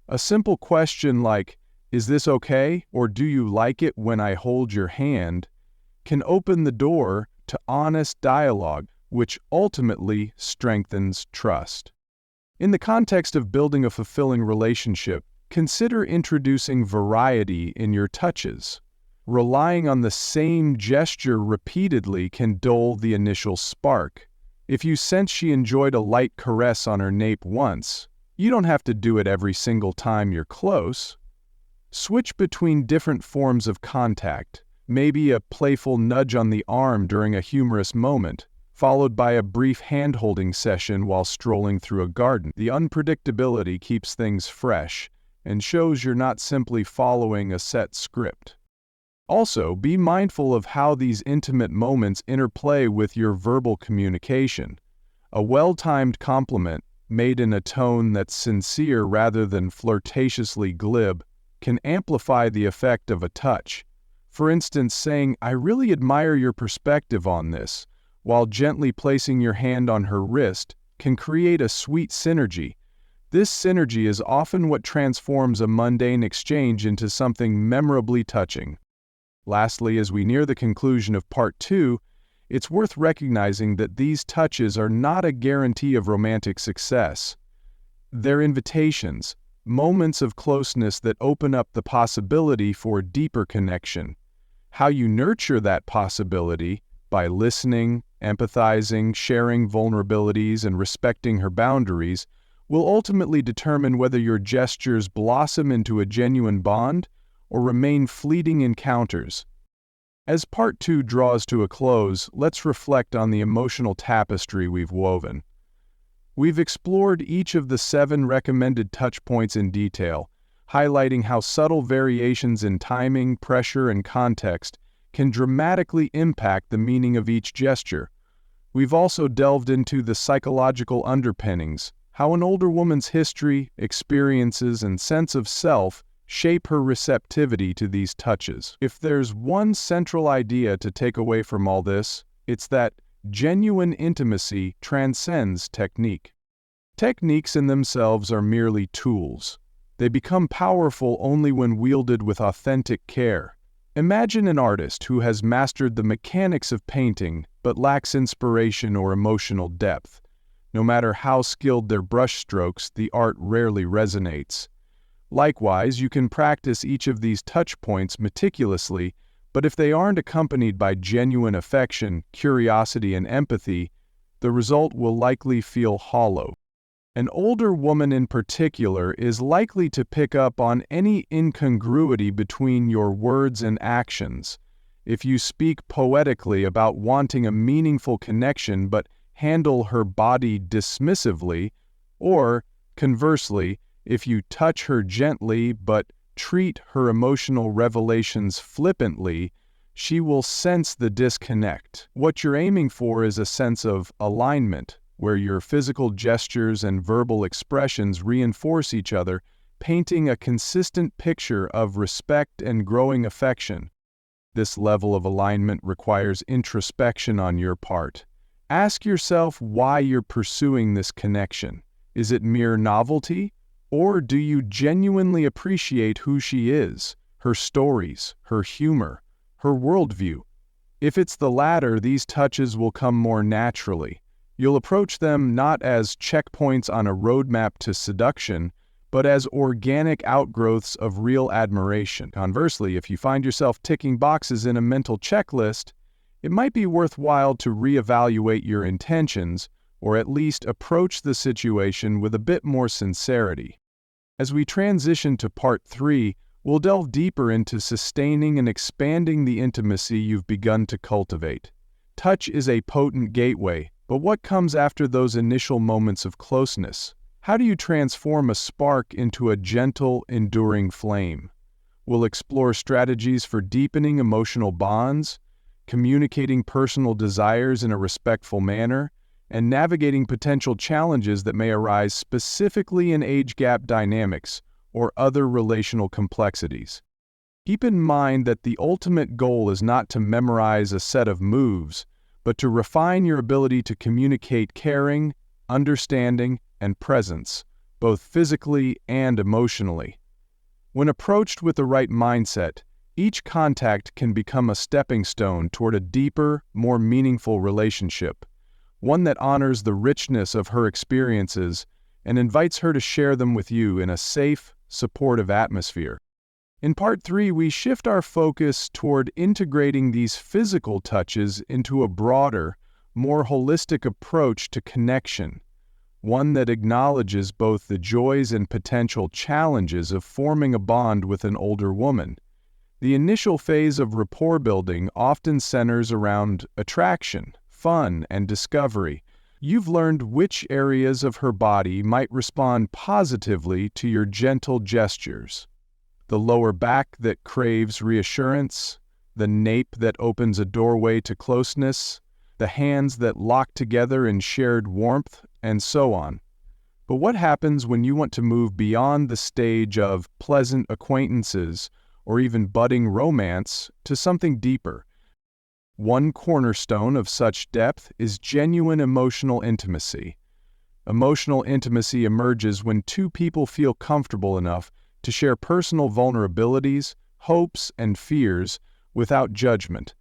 A simple question like, "Is this okay?" or "Do you like it when I hold your hand?" can open the door to honest dialogue, which ultimately strengthens trust. In the context of building a fulfilling relationship, consider introducing variety in your touches. Relying on the same gesture repeatedly can dull the initial spark. If you sense she enjoyed a light caress on her nape once, you don't have to do it every single time you're close. Switch between different forms of contact, maybe a playful nudge on the arm during a humorous moment, followed by a brief hand-holding session while strolling through a garden. The unpredictability keeps things fresh and shows you're not simply following a set script. Also, be mindful of how these intimate moments interplay with your verbal communication. A well-timed compliment, made in a tone that's sincere rather than flirtatiously glib, can amplify the effect of a touch. For instance, saying, "I really admire your perspective on this," while gently placing your hand on her wrist, can create a sweet synergy. This synergy is often what transforms a mundane exchange into something memorably touching. Lastly, as we near the conclusion of Part 2, it's worth recognizing that these touches are not a guarantee of romantic success. They're invitations, moments of closeness that open up the possibility for deeper connection. How you nurture that possibility, by listening, empathizing, sharing vulnerabilities, and respecting her boundaries, will ultimately determine whether your gestures blossom into a genuine bond or remain fleeting encounters. As Part 2 draws to a close, let's reflect on the emotional tapestry we've woven. We've explored each of the 7 recommended touch points in detail, highlighting how subtle variations in timing, pressure, and context can dramatically impact the meaning of each gesture. We've also delved into the psychological underpinnings, how an older woman's history, experiences, and sense of self shape her receptivity to these touches. If there's one central idea to take away from all this, it's that genuine intimacy transcends technique. Techniques in themselves are merely tools. They become powerful only when wielded with authentic care. Imagine an artist who has mastered the mechanics of painting but lacks inspiration or emotional depth. No matter how skilled their brushstrokes, the art rarely resonates. Likewise, you can practice each of these touch points meticulously, but if they aren't accompanied by genuine affection, curiosity, and empathy, the result will likely feel hollow. An older woman in particular is likely to pick up on any incongruity between your words and actions. If you speak poetically about wanting a meaningful connection but handle her body dismissively, or, conversely, if you touch her gently but treat her emotional revelations flippantly, she will sense the disconnect. What you're aiming for is a sense of alignment, where your physical gestures and verbal expressions reinforce each other, painting a consistent picture of respect and growing affection. This level of alignment requires introspection on your part. Ask yourself why you're pursuing this connection. Is it mere novelty? Or do you genuinely appreciate who she is, her stories, her humor, her worldview? If it's the latter, these touches will come more naturally. You'll approach them not as checkpoints on a roadmap to seduction, but as organic outgrowths of real admiration. Conversely, if you find yourself ticking boxes in a mental checklist, it might be worthwhile to reevaluate your intentions, or at least approach the situation with a bit more sincerity. As we transition to Part 3, we'll delve deeper into sustaining and expanding the intimacy you've begun to cultivate. Touch is a potent gateway, but what comes after those initial moments of closeness? How do you transform a spark into a gentle, enduring flame? We'll explore strategies for deepening emotional bonds, communicating personal desires in a respectful manner, and navigating potential challenges that may arise specifically in age gap dynamics or other relational complexities. Keep in mind that the ultimate goal is not to memorize a set of moves, but to refine your ability to communicate caring, understanding, and presence, both physically and emotionally. When approached with the right mindset, each contact can become a stepping stone toward a deeper, more meaningful relationship, one that honors the richness of her experiences and invites her to share them with you in a safe, supportive atmosphere. In Part 3, we shift our focus toward integrating these physical touches into a broader, more holistic approach to connection, one that acknowledges both the joys and potential challenges of forming a bond with an older woman. The initial phase of rapport building often centers around attraction, fun, and discovery. You've learned which areas of her body might respond positively to your gentle gestures. The lower back that craves reassurance, the nape that opens a doorway to closeness, the hands that lock together in shared warmth, and so on. But what happens when you want to move beyond the stage of pleasant acquaintances or even budding romance to something deeper? One cornerstone of such depth is genuine emotional intimacy. Emotional intimacy emerges when two people feel comfortable enough to share personal vulnerabilities, hopes, and fears without judgment.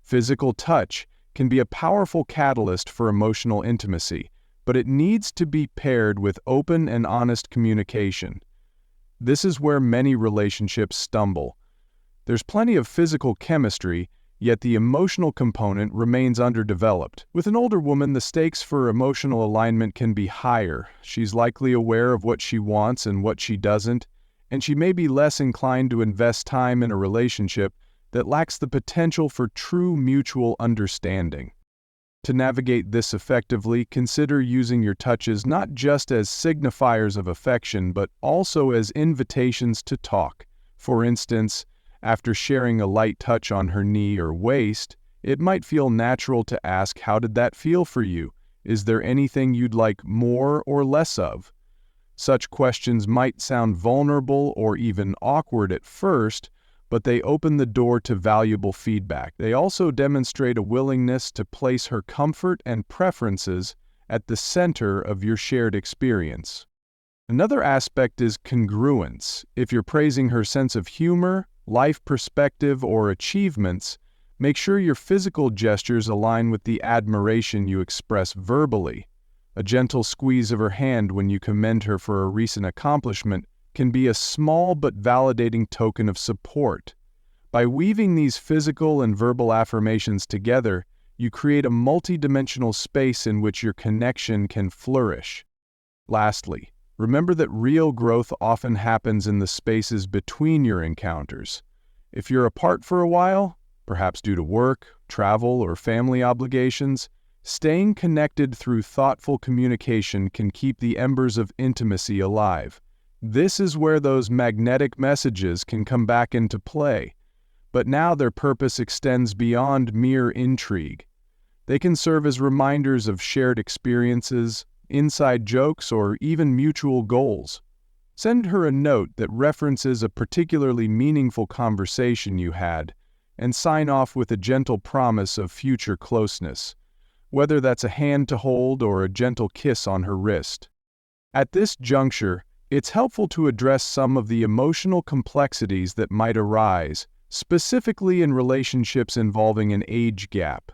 Physical touch can be a powerful catalyst for emotional intimacy, but it needs to be paired with open and honest communication. This is where many relationships stumble. There's plenty of physical chemistry, yet the emotional component remains underdeveloped. With an older woman, the stakes for emotional alignment can be higher. She's likely aware of what she wants and what she doesn't, and she may be less inclined to invest time in a relationship that lacks the potential for true mutual understanding. To navigate this effectively, consider using your touches not just as signifiers of affection, but also as invitations to talk. For instance, After sharing a light touch on her knee or waist, it might feel natural to ask, "How did that feel for you? Is there anything you'd like more or less of?" Such questions might sound vulnerable or even awkward at first, but they open the door to valuable feedback. They also demonstrate a willingness to place her comfort and preferences at the center of your shared experience. Another aspect is congruence. If you're praising her sense of humor, life perspective, or achievements, make sure your physical gestures align with the admiration you express verbally. A gentle squeeze of her hand when you commend her for a recent accomplishment can be a small but validating token of support. By weaving these physical and verbal affirmations together, you create a multidimensional space in which your connection can flourish. Lastly, remember that real growth often happens in the spaces between your encounters. If you're apart for a while, perhaps due to work, travel, or family obligations, staying connected through thoughtful communication can keep the embers of intimacy alive. This is where those magnetic messages can come back into play, but now their purpose extends beyond mere intrigue. They can serve as reminders of shared experiences, inside jokes, or even mutual goals. Send her a note that references a particularly meaningful conversation you had, and sign off with a gentle promise of future closeness, whether that's a hand to hold or a gentle kiss on her wrist. At this juncture, it's helpful to address some of the emotional complexities that might arise, specifically in relationships involving an age gap.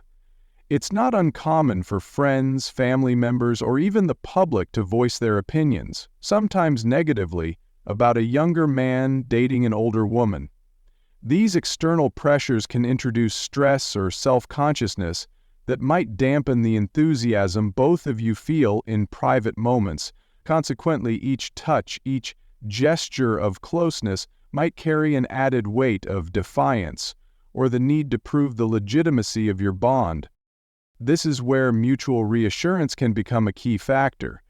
It's not uncommon for friends, family members, or even the public to voice their opinions, sometimes negatively, about a younger man dating an older woman. These external pressures can introduce stress or self-consciousness that might dampen the enthusiasm both of you feel in private moments. Consequently, each touch, each gesture of closeness might carry an added weight of defiance or the need to prove the legitimacy of your bond. This is where mutual reassurance can become a key factor.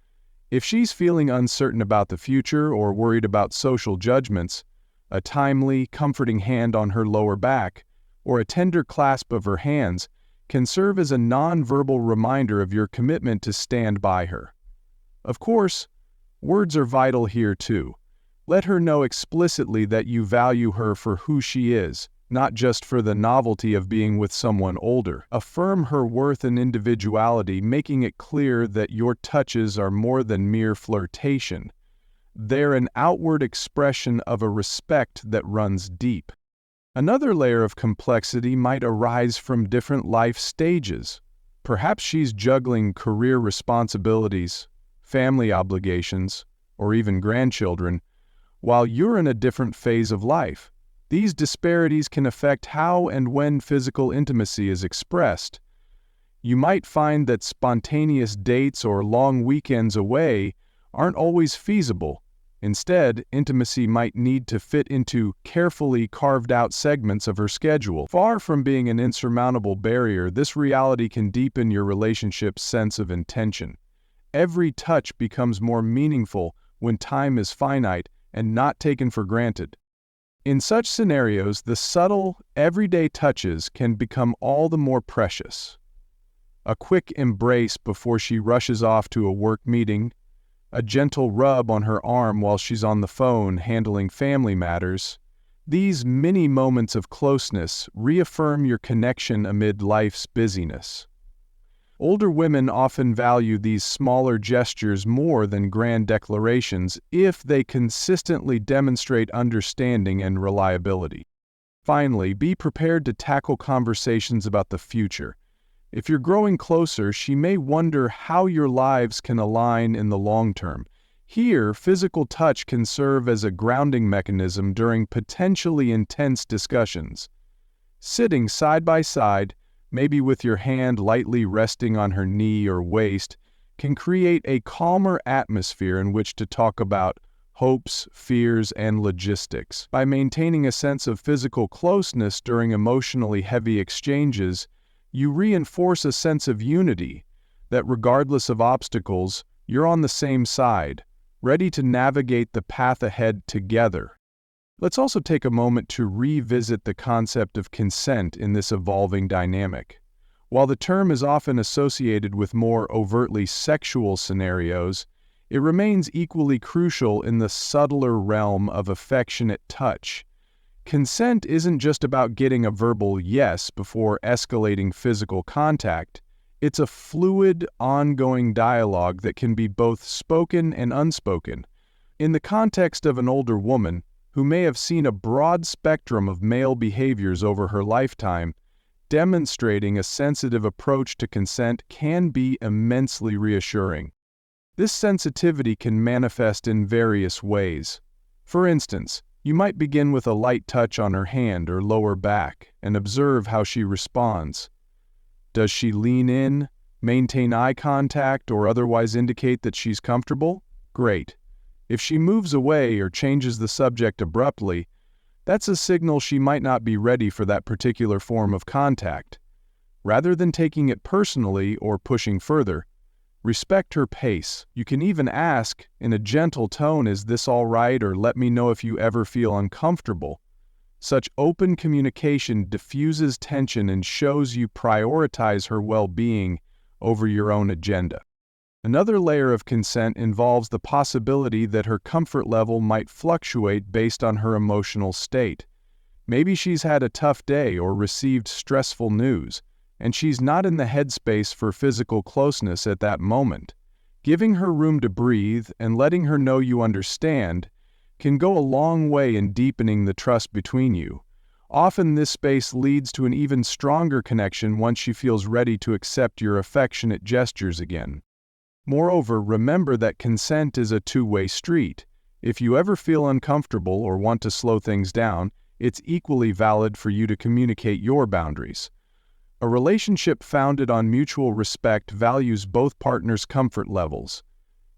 If she's feeling uncertain about the future or worried about social judgments, a timely, comforting hand on her lower back or a tender clasp of her hands can serve as a non-verbal reminder of your commitment to stand by her. Of course, words are vital here too. Let her know explicitly that you value her for who she is, not just for the novelty of being with someone older. Affirm her worth and individuality, making it clear that your touches are more than mere flirtation. They're an outward expression of a respect that runs deep. Another layer of complexity might arise from different life stages. Perhaps she's juggling career responsibilities, family obligations, or even grandchildren, while you're in a different phase of life. These disparities can affect how and when physical intimacy is expressed. You might find that spontaneous dates or long weekends away aren't always feasible. Instead, intimacy might need to fit into carefully carved-out segments of her schedule. Far from being an insurmountable barrier, this reality can deepen your relationship's sense of intention. Every touch becomes more meaningful when time is finite and not taken for granted. In such scenarios, the subtle, everyday touches can become all the more precious. A quick embrace before she rushes off to a work meeting, a gentle rub on her arm while she's on the phone handling family matters. These mini moments of closeness reaffirm your connection amid life's busyness. Older women often value these smaller gestures more than grand declarations if they consistently demonstrate understanding and reliability. Finally, be prepared to tackle conversations about the future. If you're growing closer, she may wonder how your lives can align in the long term. Here, physical touch can serve as a grounding mechanism during potentially intense discussions. Sitting side by side, maybe with your hand lightly resting on her knee or waist, can create a calmer atmosphere in which to talk about hopes, fears, and logistics. By maintaining a sense of physical closeness during emotionally heavy exchanges, you reinforce a sense of unity, that regardless of obstacles, you're on the same side, ready to navigate the path ahead together. Let's also take a moment to revisit the concept of consent in this evolving dynamic. While the term is often associated with more overtly sexual scenarios, it remains equally crucial in the subtler realm of affectionate touch. Consent isn't just about getting a verbal yes before escalating physical contact. It's a fluid, ongoing dialogue that can be both spoken and unspoken. In the context of an older woman, who may have seen a broad spectrum of male behaviors over her lifetime, demonstrating a sensitive approach to consent can be immensely reassuring. This sensitivity can manifest in various ways. For instance, you might begin with a light touch on her hand or lower back and observe how she responds. Does she lean in, maintain eye contact, or otherwise indicate that she's comfortable? Great. If she moves away or changes the subject abruptly, that's a signal she might not be ready for that particular form of contact. Rather than taking it personally or pushing further, respect her pace. You can even ask, in a gentle tone, "Is this all right?" or "Let me know if you ever feel uncomfortable." Such open communication diffuses tension and shows you prioritize her well-being over your own agenda. Another layer of consent involves the possibility that her comfort level might fluctuate based on her emotional state. Maybe she's had a tough day or received stressful news, and she's not in the headspace for physical closeness at that moment. Giving her room to breathe and letting her know you understand can go a long way in deepening the trust between you. Often this space leads to an even stronger connection once she feels ready to accept your affectionate gestures again. Moreover, remember that consent is a two-way street. If you ever feel uncomfortable or want to slow things down, it's equally valid for you to communicate your boundaries. A relationship founded on mutual respect values both partners' comfort levels.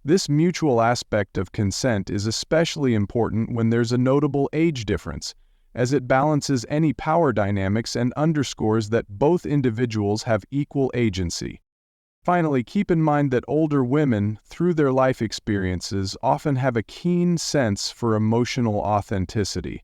This mutual aspect of consent is especially important when there's a notable age difference, as it balances any power dynamics and underscores that both individuals have equal agency. Finally, keep in mind that older women, through their life experiences, often have a keen sense for emotional authenticity.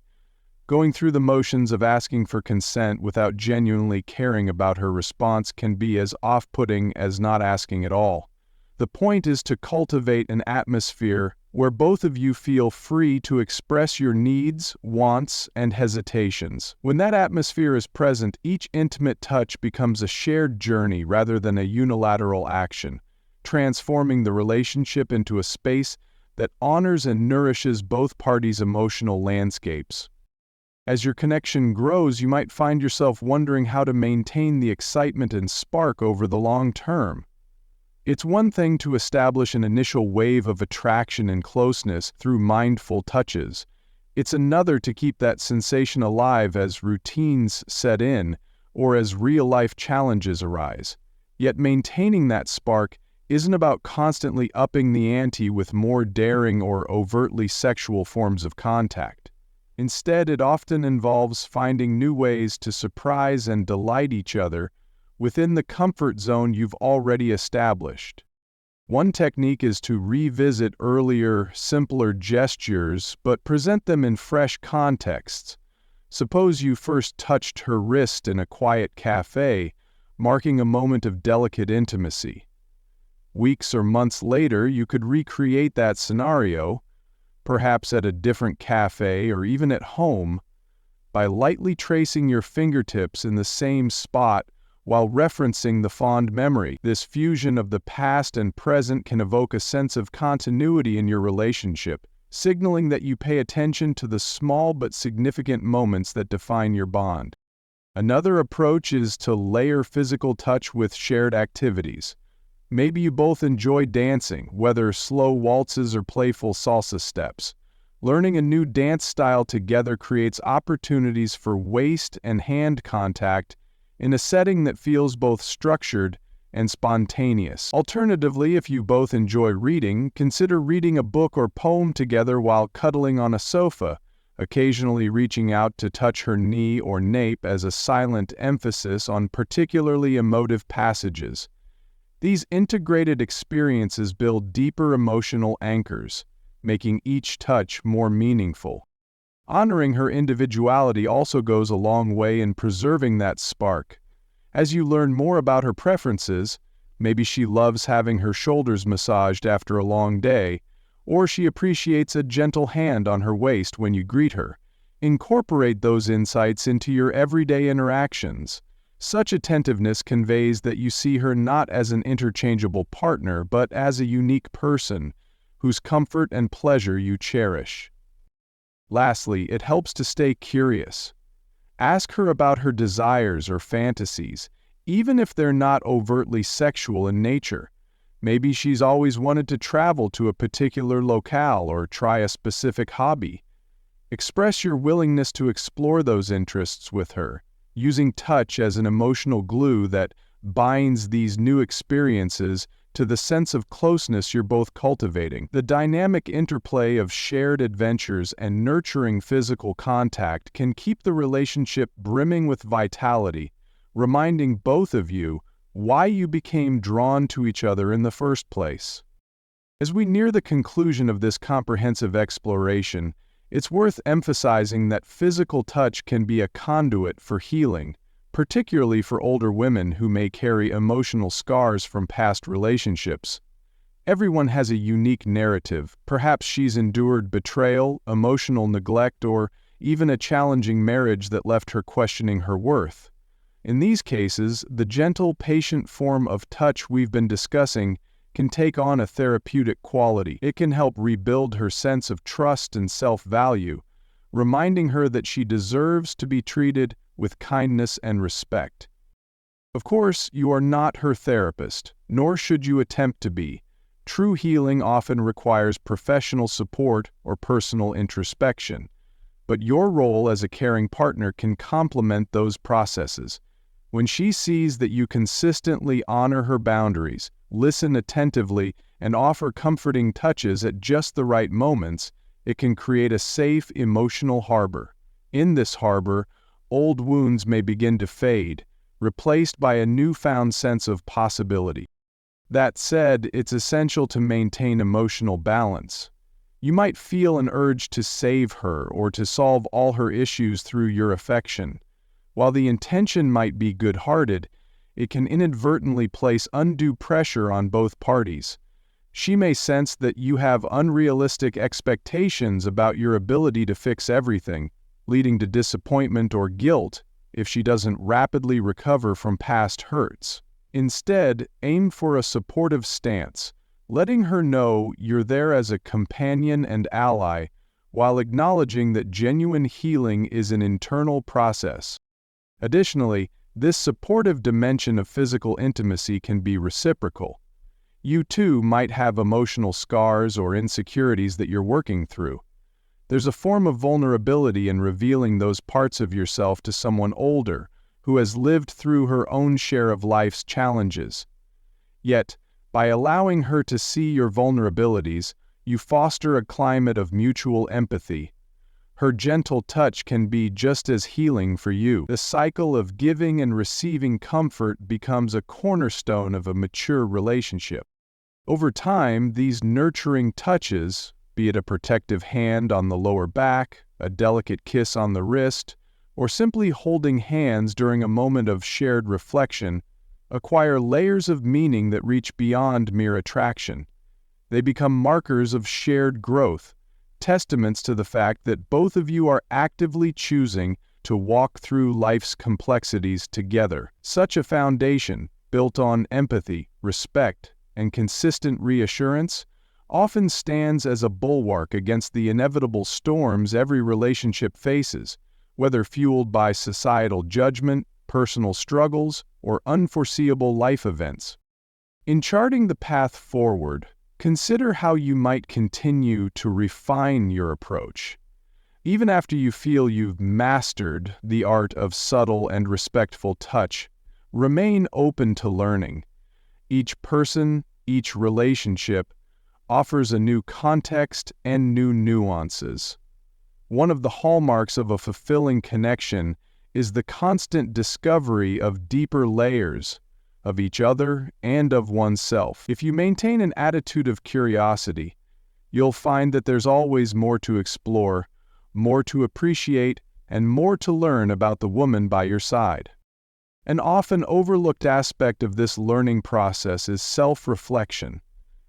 Going through the motions of asking for consent without genuinely caring about her response can be as off-putting as not asking at all. The point is to cultivate an atmosphere where both of you feel free to express your needs, wants, and hesitations. When that atmosphere is present, each intimate touch becomes a shared journey rather than a unilateral action, transforming the relationship into a space that honors and nourishes both parties' emotional landscapes. As your connection grows, you might find yourself wondering how to maintain the excitement and spark over the long term. It's one thing to establish an initial wave of attraction and closeness through mindful touches. It's another to keep that sensation alive as routines set in or as real-life challenges arise. Yet maintaining that spark isn't about constantly upping the ante with more daring or overtly sexual forms of contact. Instead, it often involves finding new ways to surprise and delight each other within the comfort zone you've already established. One technique is to revisit earlier, simpler gestures, but present them in fresh contexts. Suppose you first touched her wrist in a quiet cafe, marking a moment of delicate intimacy. Weeks or months later, you could recreate that scenario, perhaps at a different cafe or even at home, by lightly tracing your fingertips in the same spot while referencing the fond memory. This fusion of the past and present can evoke a sense of continuity in your relationship, signaling that you pay attention to the small but significant moments that define your bond. Another approach is to layer physical touch with shared activities. Maybe you both enjoy dancing, whether slow waltzes or playful salsa steps. Learning a new dance style together creates opportunities for waist and hand contact in a setting that feels both structured and spontaneous. Alternatively, if you both enjoy reading, consider reading a book or poem together while cuddling on a sofa, occasionally reaching out to touch her knee or nape as a silent emphasis on particularly emotive passages. These integrated experiences build deeper emotional anchors, making each touch more meaningful. Honoring her individuality also goes a long way in preserving that spark. As you learn more about her preferences, maybe she loves having her shoulders massaged after a long day, or she appreciates a gentle hand on her waist when you greet her. Incorporate those insights into your everyday interactions. Such attentiveness conveys that you see her not as an interchangeable partner, but as a unique person whose comfort and pleasure you cherish. Lastly, it helps to stay curious. Ask her about her desires or fantasies, even if they're not overtly sexual in nature. Maybe she's always wanted to travel to a particular locale or try a specific hobby. Express your willingness to explore those interests with her, using touch as an emotional glue that binds these new experiences to the sense of closeness you're both cultivating. The dynamic interplay of shared adventures and nurturing physical contact can keep the relationship brimming with vitality, reminding both of you why you became drawn to each other in the first place. As we near the conclusion of this comprehensive exploration, it's worth emphasizing that physical touch can be a conduit for healing, particularly for older women who may carry emotional scars from past relationships. Everyone has a unique narrative. Perhaps she's endured betrayal, emotional neglect, or even a challenging marriage that left her questioning her worth. In these cases, the gentle, patient form of touch we've been discussing can take on a therapeutic quality. It can help rebuild her sense of trust and self-value, reminding her that she deserves to be treated with kindness and respect. Of course, you are not her therapist, nor should you attempt to be. True healing often requires professional support or personal introspection, but your role as a caring partner can complement those processes. When she sees that you consistently honor her boundaries, listen attentively, and offer comforting touches at just the right moments, it can create a safe emotional harbor. In this harbor, old wounds may begin to fade, replaced by a newfound sense of possibility. That said, it's essential to maintain emotional balance. You might feel an urge to save her or to solve all her issues through your affection. While the intention might be good-hearted, it can inadvertently place undue pressure on both parties. She may sense that you have unrealistic expectations about your ability to fix everything, leading to disappointment or guilt if she doesn't rapidly recover from past hurts. Instead, aim for a supportive stance, letting her know you're there as a companion and ally, while acknowledging that genuine healing is an internal process. Additionally, this supportive dimension of physical intimacy can be reciprocal. You too might have emotional scars or insecurities that you're working through. There's a form of vulnerability in revealing those parts of yourself to someone older who has lived through her own share of life's challenges. Yet, by allowing her to see your vulnerabilities, you foster a climate of mutual empathy. Her gentle touch can be just as healing for you. The cycle of giving and receiving comfort becomes a cornerstone of a mature relationship. Over time, these nurturing touches, be it a protective hand on the lower back, a delicate kiss on the wrist, or simply holding hands during a moment of shared reflection, acquire layers of meaning that reach beyond mere attraction. They become markers of shared growth, testaments to the fact that both of you are actively choosing to walk through life's complexities together. Such a foundation, built on empathy, respect, and consistent reassurance, often stands as a bulwark against the inevitable storms every relationship faces, whether fueled by societal judgment, personal struggles, or unforeseeable life events. In charting the path forward, consider how you might continue to refine your approach. Even after you feel you've mastered the art of subtle and respectful touch, remain open to learning. Each person, each relationship, offers a new context and new nuances. One of the hallmarks of a fulfilling connection is the constant discovery of deeper layers of each other and of oneself. If you maintain an attitude of curiosity, you'll find that there's always more to explore, more to appreciate, and more to learn about the woman by your side. An often overlooked aspect of this learning process is self-reflection.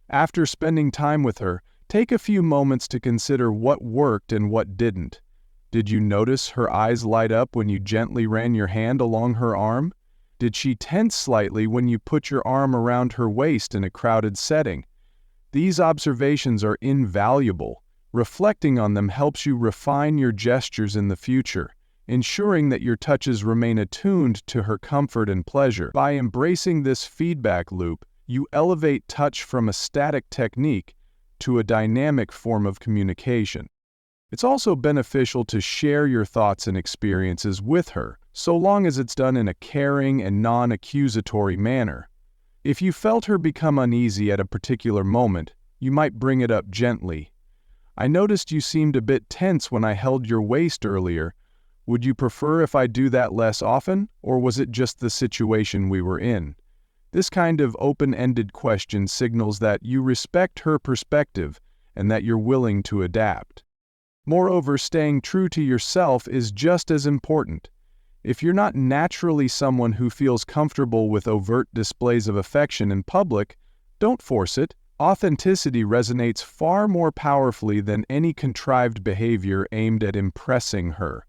After spending time with her, take a few moments to consider what worked and what didn't. Did you notice her eyes light up when you gently ran your hand along her arm? Did she tense slightly when you put your arm around her waist in a crowded setting? These observations are invaluable. Reflecting on them helps you refine your gestures in the future, ensuring that your touches remain attuned to her comfort and pleasure. By embracing this feedback loop, you elevate touch from a static technique to a dynamic form of communication. It's also beneficial to share your thoughts and experiences with her, so long as it's done in a caring and non-accusatory manner. If you felt her become uneasy at a particular moment, you might bring it up gently. "I noticed you seemed a bit tense when I held your waist earlier. Would you prefer if I do that less often, or was it just the situation we were in?" This kind of open-ended question signals that you respect her perspective and that you're willing to adapt. Moreover, staying true to yourself is just as important. If you're not naturally someone who feels comfortable with overt displays of affection in public, don't force it. Authenticity resonates far more powerfully than any contrived behavior aimed at impressing her.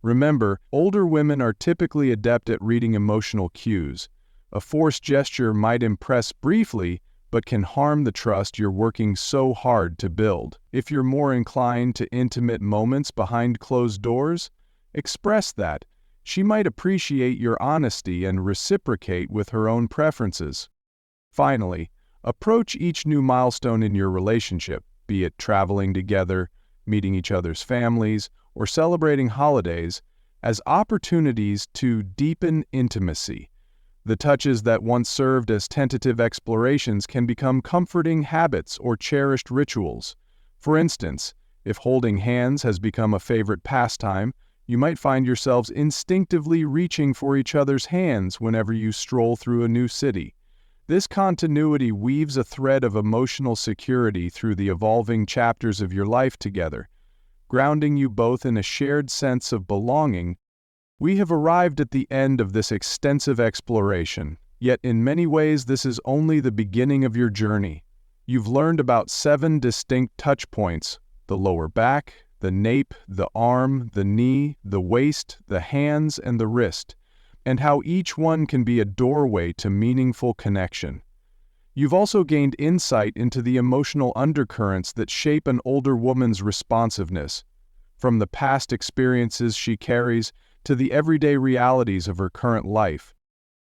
Remember, older women are typically adept at reading emotional cues. A forced gesture might impress briefly, but can harm the trust you're working so hard to build. If you're more inclined to intimate moments behind closed doors, express that. She might appreciate your honesty and reciprocate with her own preferences. Finally, approach each new milestone in your relationship, be it traveling together, meeting each other's families, or celebrating holidays, as opportunities to deepen intimacy. The touches that once served as tentative explorations can become comforting habits or cherished rituals. For instance, if holding hands has become a favorite pastime, you might find yourselves instinctively reaching for each other's hands whenever you stroll through a new city. This continuity weaves a thread of emotional security through the evolving chapters of your life together, grounding you both in a shared sense of belonging. We have arrived at the end of this extensive exploration, yet in many ways this is only the beginning of your journey. You've learned about 7 distinct touch points: the lower back, the nape, the arm, the knee, the waist, the hands, and the wrist, and how each one can be a doorway to meaningful connection. You've also gained insight into the emotional undercurrents that shape an older woman's responsiveness, from the past experiences she carries to the everyday realities of her current life.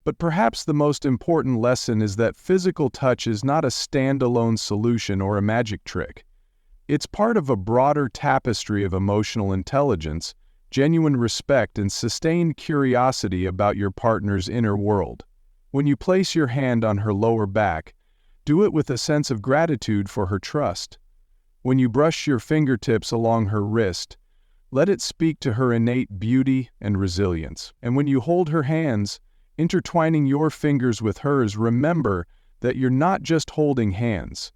But perhaps the most important lesson is that physical touch is not a standalone solution or a magic trick. It's part of a broader tapestry of emotional intelligence, genuine respect, and sustained curiosity about your partner's inner world. When you place your hand on her lower back, do it with a sense of gratitude for her trust. When you brush your fingertips along her wrist, let it speak to her innate beauty and resilience. And when you hold her hands, intertwining your fingers with hers, remember that you're not just holding hands.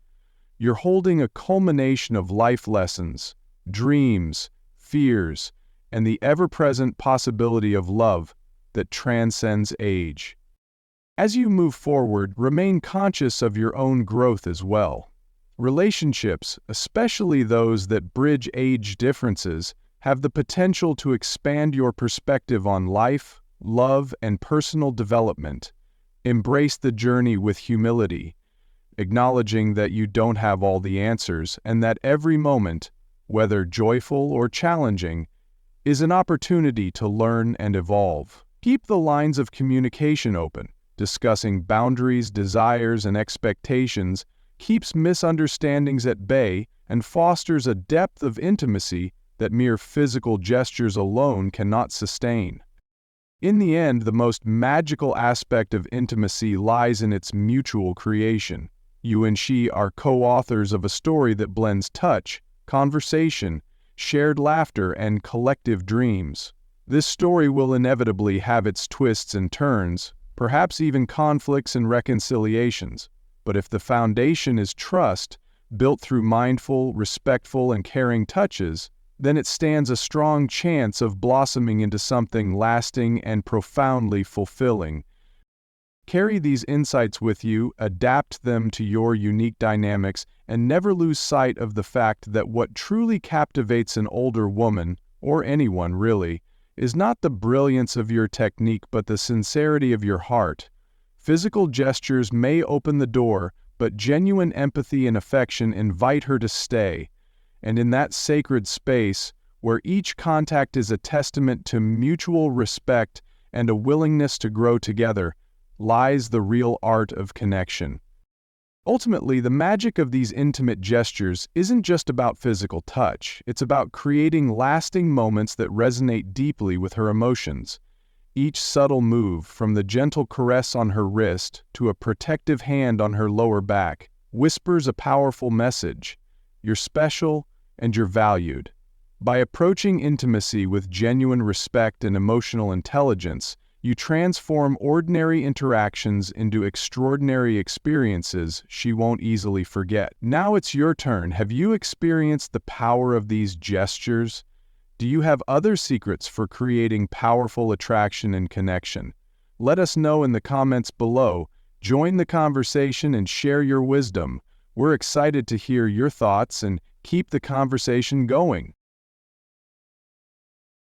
You're holding a culmination of life lessons, dreams, fears, and the ever-present possibility of love that transcends age. As you move forward, remain conscious of your own growth as well. Relationships, especially those that bridge age differences, have the potential to expand your perspective on life, love, and personal development. Embrace the journey with humility, acknowledging that you don't have all the answers and that every moment, whether joyful or challenging, is an opportunity to learn and evolve. Keep the lines of communication open. Discussing boundaries, desires, and expectations keeps misunderstandings at bay and fosters a depth of intimacy that mere physical gestures alone cannot sustain. In the end, the most magical aspect of intimacy lies in its mutual creation. You and she are co-authors of a story that blends touch, conversation, shared laughter, and collective dreams. This story will inevitably have its twists and turns, perhaps even conflicts and reconciliations. But if the foundation is trust, built through mindful, respectful, and caring touches, then it stands a strong chance of blossoming into something lasting and profoundly fulfilling. Carry these insights with you, adapt them to your unique dynamics, and never lose sight of the fact that what truly captivates an older woman, or anyone really, is not the brilliance of your technique but the sincerity of your heart. Physical gestures may open the door, but genuine empathy and affection invite her to stay. And in that sacred space, where each contact is a testament to mutual respect and a willingness to grow together, lies the real art of connection. Ultimately, the magic of these intimate gestures isn't just about physical touch. It's about creating lasting moments that resonate deeply with her emotions. Each subtle move, from the gentle caress on her wrist to a protective hand on her lower back, whispers a powerful message. You're special and you're valued. By approaching intimacy with genuine respect and emotional intelligence, you transform ordinary interactions into extraordinary experiences she won't easily forget. Now it's your turn. Have you experienced the power of these gestures? Do you have other secrets for creating powerful attraction and connection? Let us know in the comments below. Join the conversation and share your wisdom. We're excited to hear your thoughts and keep the conversation going.